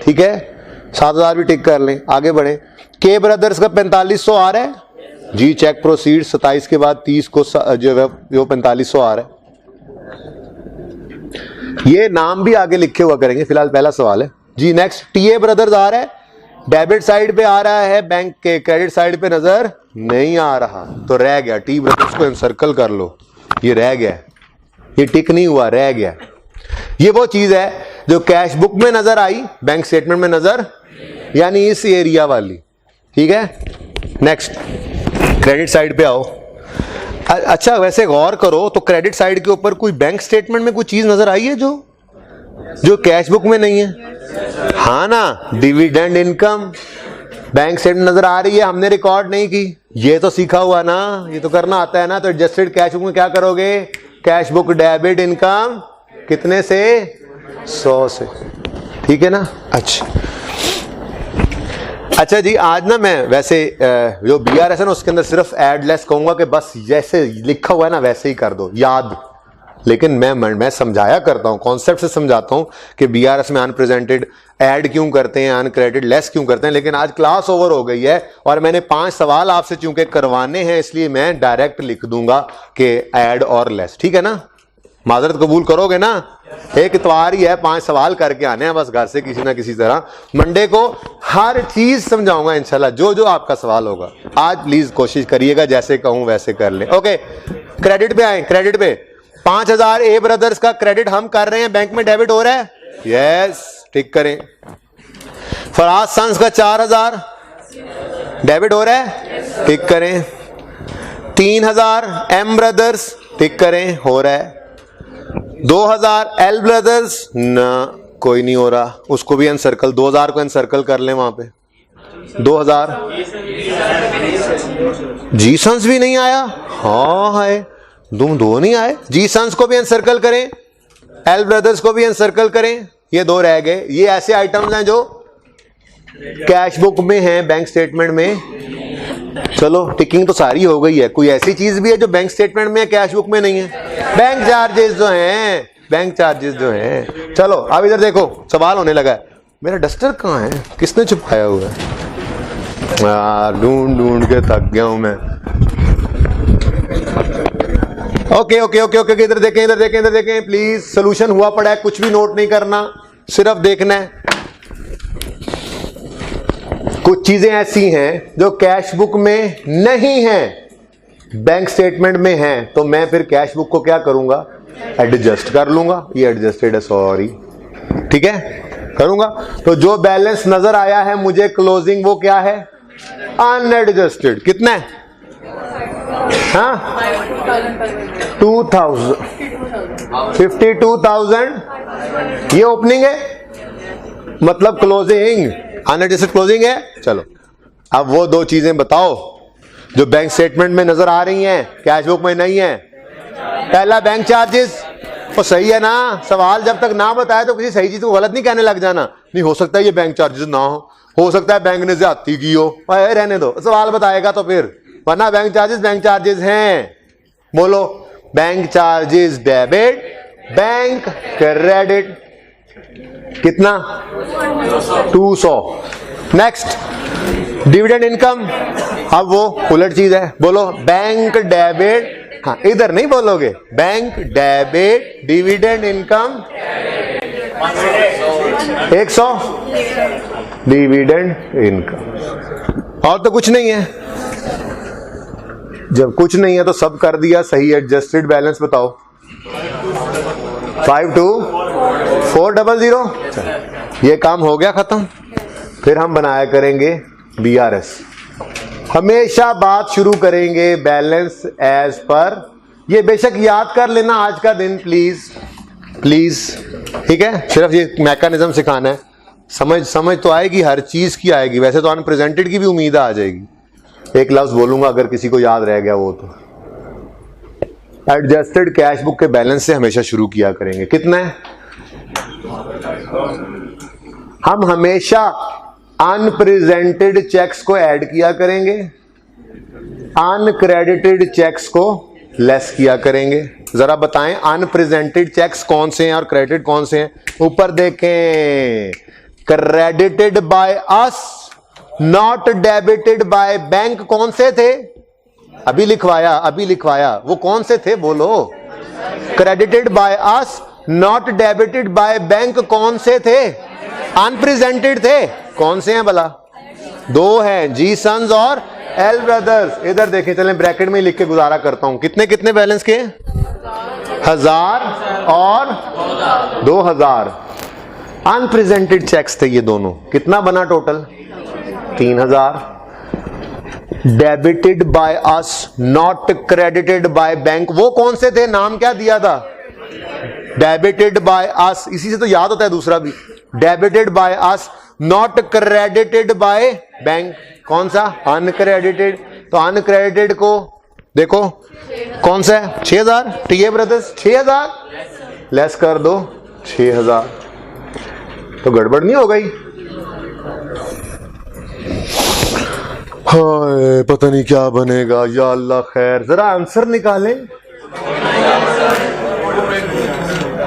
S1: ठीक है, 7,000 भी टिक कर लें। आगे बढ़े, K ब्रदर्स का 4500 आ रहा है जी, चेक प्रोसीड 27 के बाद 30 को जो है वो 4500 आ रहा है। ये नाम भी आगे लिखे हुआ करेंगे, फिलहाल पहला सवाल है जी। नेक्स्ट, TA ब्रदर्स आ रहा है, डेबिट साइड पे आ रहा है, बैंक के क्रेडिट साइड पे नजर नहीं आ रहा, तो रह गया। T ब्रदर्स को एनसर्कल कर लो, ये रह गया। ये टिक नहीं हुआ, रह गया। ये वो चीज है जो कैश बुक में नजर आई, बैंक स्टेटमेंट में नजर, यानी इस एरिया वाली। ठीक है, नेक्स्ट क्रेडिट साइड पे आओ। अच्छा वैसे गौर करो तो क्रेडिट साइड के ऊपर कोई बैंक स्टेटमेंट में कोई चीज नजर आई है जो कैश बुक में नहीं है? हाँ ना, डिविडेंड इनकम बैंक स्टेटमेंट नजर आ रही है, हमने रिकॉर्ड नहीं की। ये तो सीखा हुआ ना, ये तो करना आता है ना। तो एडजस्टेड कैश बुक में क्या करोगे? कैश बुक डेबिट इनकम कितने से? 100 से। ठीक है ना। अच्छा जी, आज ना मैं वैसे जो BRS है ना उसके अंदर सिर्फ एड लेस कहूंगा कि बस जैसे लिखा हुआ है ना वैसे ही कर दो याद। लेकिन मैं समझाया करता हूं, कॉन्सेप्ट से समझाता हूं कि BRS में अनप्रेजेंटेड ऐड क्यों करते हैं, अनक्रेडिटेड लेस क्यों करते हैं। लेकिन आज क्लास ओवर हो गई है और मैंने 5 सवाल आपसे चूंकि करवाने हैं, इसलिए मैं डायरेक्ट लिख दूंगा कि ऐड और लेस। ठीक है ना, माजरत कबूल करोगे ना? एक इतवार ही है, 5 सवाल करके आने हैं बस घर से किसी ना किसी तरह। मंडे को हर चीज समझाऊंगा इंशाल्लाह, जो आपका सवाल होगा। आज प्लीज कोशिश करिएगा जैसे कहूं वैसे कर ले। ओके, क्रेडिट पे आए। क्रेडिट पे 5000 ए ब्रदर्स का क्रेडिट हम कर रहे हैं, बैंक में डेबिट हो रहा है? यस, टिक करें। फराज सन्स का 4000 डेबिट हो रहा है? टिक करें। 3000 एम ब्रदर्स, टिक करें, हो रहा है। 2000 एल ब्रदर्स ना, कोई नहीं हो रहा, उसको भी अनसर्कल। 2000 को अनसर्कल कर लें वहां पे। 2000 जी सन्स भी नहीं आया। हाँ है, दो नहीं आए। जी सन्स को भी अनसर्कल करें, एल ब्रदर्स को भी अनसर्कल करें, ये 2 रह गए। ये ऐसे आइटम्स हैं जो कैश बुक में हैं, बैंक स्टेटमेंट में। चलो टिकिंग तो सारी हो गई है। कोई ऐसी चीज भी है जो बैंक स्टेटमेंट में है, कैश बुक में नहीं है? बैंक चार्जेस जो हैं, बैंक चार्जेस जो हैं। चलो अब इधर देखो, सवाल होने लगा है। मेरा डस्टर कहाँ है? किसने छुपाया हुआ है? ढूंढ के थक गया हूं मैं। ओके ओके ओके ओके, इधर देखें, इधर देखें, इधर देखें प्लीज। सोल्यूशन हुआ पड़ा है, कुछ भी नोट नहीं करना, सिर्फ देखना है। कुछ चीजें ऐसी हैं जो कैश बुक में नहीं हैं, बैंक स्टेटमेंट में हैं, तो मैं फिर कैश बुक को क्या करूंगा? एडजस्ट कर लूंगा। ये एडजस्टेड है, सॉरी, ठीक है, करूंगा। तो जो बैलेंस नजर आया है मुझे क्लोजिंग, वो क्या है? अनएडजस्टेड। कितना है? हाँ, 2000, 52,000 ये ओपनिंग है, मतलब क्लोजिंग। अनएडजस्टेड क्लोजिंग है। चलो अब वो 2 चीजें बताओ जो बैंक स्टेटमेंट में नजर आ रही हैं, कैश बुक में नहीं है। पहला बैंक चार्जेस, तो सही है ना। सवाल जब तक ना बताए तो किसी सही चीज को गलत नहीं कहने लग जाना। नहीं हो सकता है ये बैंक चार्जेस ना हो सकता है बैंक ने ज्यादती की हो, रहने दो, सवाल बताएगा तो फिर, वरना बैंक चार्जेस हैं। बोलो, bank charges debit, bank credit. कितना? 200। Next, dividend income. अब वो उलट चीज है, बोलो बैंक डेबिट। हाँ, इधर नहीं बोलोगे, bank debit dividend income 100 dividend income. और तो कुछ नहीं है। जब कुछ नहीं है तो सब कर दिया सही। एडजस्टेड बैलेंस बताओ। 52,400। ये काम हो गया खत्म। फिर हम बनाया करेंगे BRS। हमेशा बात शुरू करेंगे बैलेंस एज पर। ये बेशक याद कर लेना आज का दिन, प्लीज प्लीज, ठीक है। सिर्फ ये मैकेनिज्म सिखाना है। समझ तो आएगी, हर चीज की आएगी। वैसे तो अनप्रेजेंटेड की भी उम्मीद आ जाएगी। एक लफ्ज बोलूंगा अगर किसी को याद रह गया वो तो। एडजस्टेड कैश बुक के बैलेंस से हमेशा शुरू किया करेंगे। कितना है? हम हमेशा अनप्रेजेंटेड चेक्स को ऐड किया करेंगे, अनक्रेडिटेड चेक्स को लेस किया करेंगे। जरा बताएं अनप्रेजेंटेड चेक्स कौन से हैं और क्रेडिट कौन से हैं? ऊपर देखें, credited bye us, not debited by bank. कौन से थे? अभी लिखवाया। वो कौन से थे बोलो? Credited bye us, not debited by bank. कौन से थे? अनप्रेजेंटेड थे। कौन से हैं भला? 2 हैं, जी सन्स और एल ब्रदर्स। इधर देखें, चलें ब्रैकेट में लिख के गुजारा करता हूं। कितने बैलेंस के? 1000 और 2000। अनप्रेजेंटेड चेक्स थे ये दोनों। कितना बना total? 3000। Debited by us not credited by bank. वो कौन से थे? नाम क्या दिया था? डेबिटेड बाय अस। इसी से तो याद होता है दूसरा भी। Debited by us not credited by bank. कौन सा? अनक्रेडिटेड। तो अनक्रेडिटेड को देखो कौन सा है? 6000। टीए ब्रदर्स 6000 लेस कर दो 6000। तो गड़बड़ नहीं हो गई? हाय पता नहीं क्या बनेगा। या अल्लाह खैर। जरा आंसर निकालें।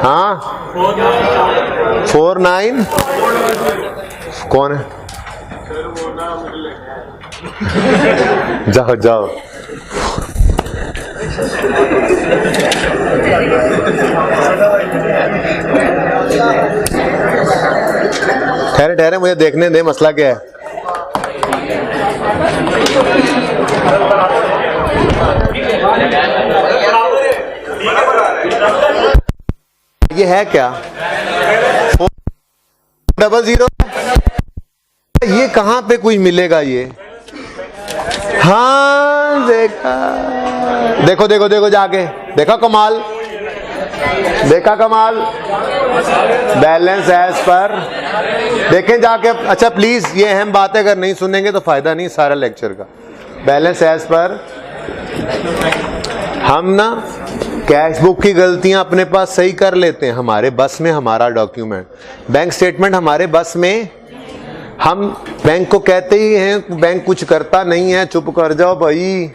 S1: हाँ 49। कौन है? जाओ जाओ। ठहरे ठहरे मुझे देखने दे मसला क्या है। ये है क्या? 400। ये कहां पे कोई मिलेगा ये? हाँ देखा। देखो देखो देखो जाके देखा कमाल। देखा कमाल। बैलेंस एज पर देखें जाके। अच्छा प्लीज ये अहम बात है, अगर नहीं सुनेंगे तो फायदा नहीं सारा लेक्चर का। बैलेंस एज पर हम ना कैश बुक की गलतियां अपने पास सही कर लेते हैं। हमारे बस में हमारा डॉक्यूमेंट, बैंक स्टेटमेंट हमारे बस में। हम बैंक को कहते ही हैं बैंक कुछ करता नहीं है, चुप कर जाओ भाई,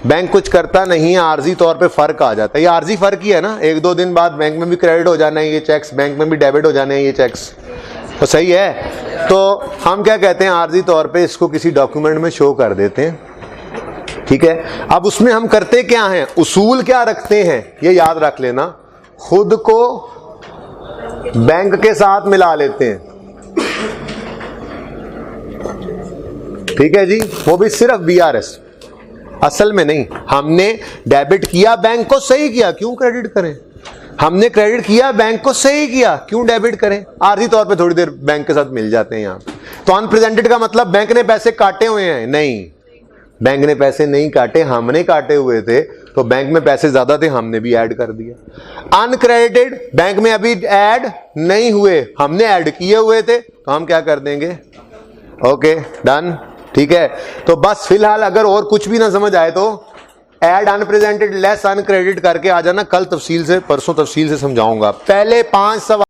S1: बैंक कुछ करता नहीं है। आर्जी तौर पे फर्क आ जाता है। ये आर्जी फर्क ही है ना। 1-2 दिन बाद बैंक में भी क्रेडिट हो जाना है ये चेक्स, बैंक में भी डेबिट हो जाने हैं ये चेक्स। तो सही है। तो हम क्या कहते हैं, आर्जी तौर पे इसको किसी डॉक्यूमेंट में शो कर देते हैं। ठीक है। अब उसमें हम करते क्या हैं, उसूल क्या रखते हैं ये याद रख लेना। खुद को बैंक के साथ मिला लेते हैं। ठीक है जी। वो भी सिर्फ बीआरएस, असल में नहीं। हमने डेबिट किया बैंक को, सही किया, क्यों क्रेडिट करें? हमने क्रेडिट किया बैंक को, सही किया, क्यों डेबिट करें? आर्जी तौर पे थोड़ी देर बैंक के साथ मिल जाते हैं यहाँ। तो अनप्रेजेंटेड का मतलब बैंक ने पैसे काटे हुए हैं? नहीं, बैंक ने पैसे नहीं काटे, हमने काटे हुए थे। तो बैंक में पैसे ज्यादा थे, हमने भी ऐड कर दिया। अनक्रेडिटेड बैंक में अभी ऐड नहीं हुए, हमने ऐड किए हुए थे, तो हम क्या कर देंगे? Okay done. ठीक है। तो बस फिलहाल अगर और कुछ भी ना समझ आए तो ऐड अनप्रेजेंटेड लेस अनक्रेडिट करके आ जाना। कल तफसील से, परसों तफसील से समझाऊंगा। पहले 5 सवाल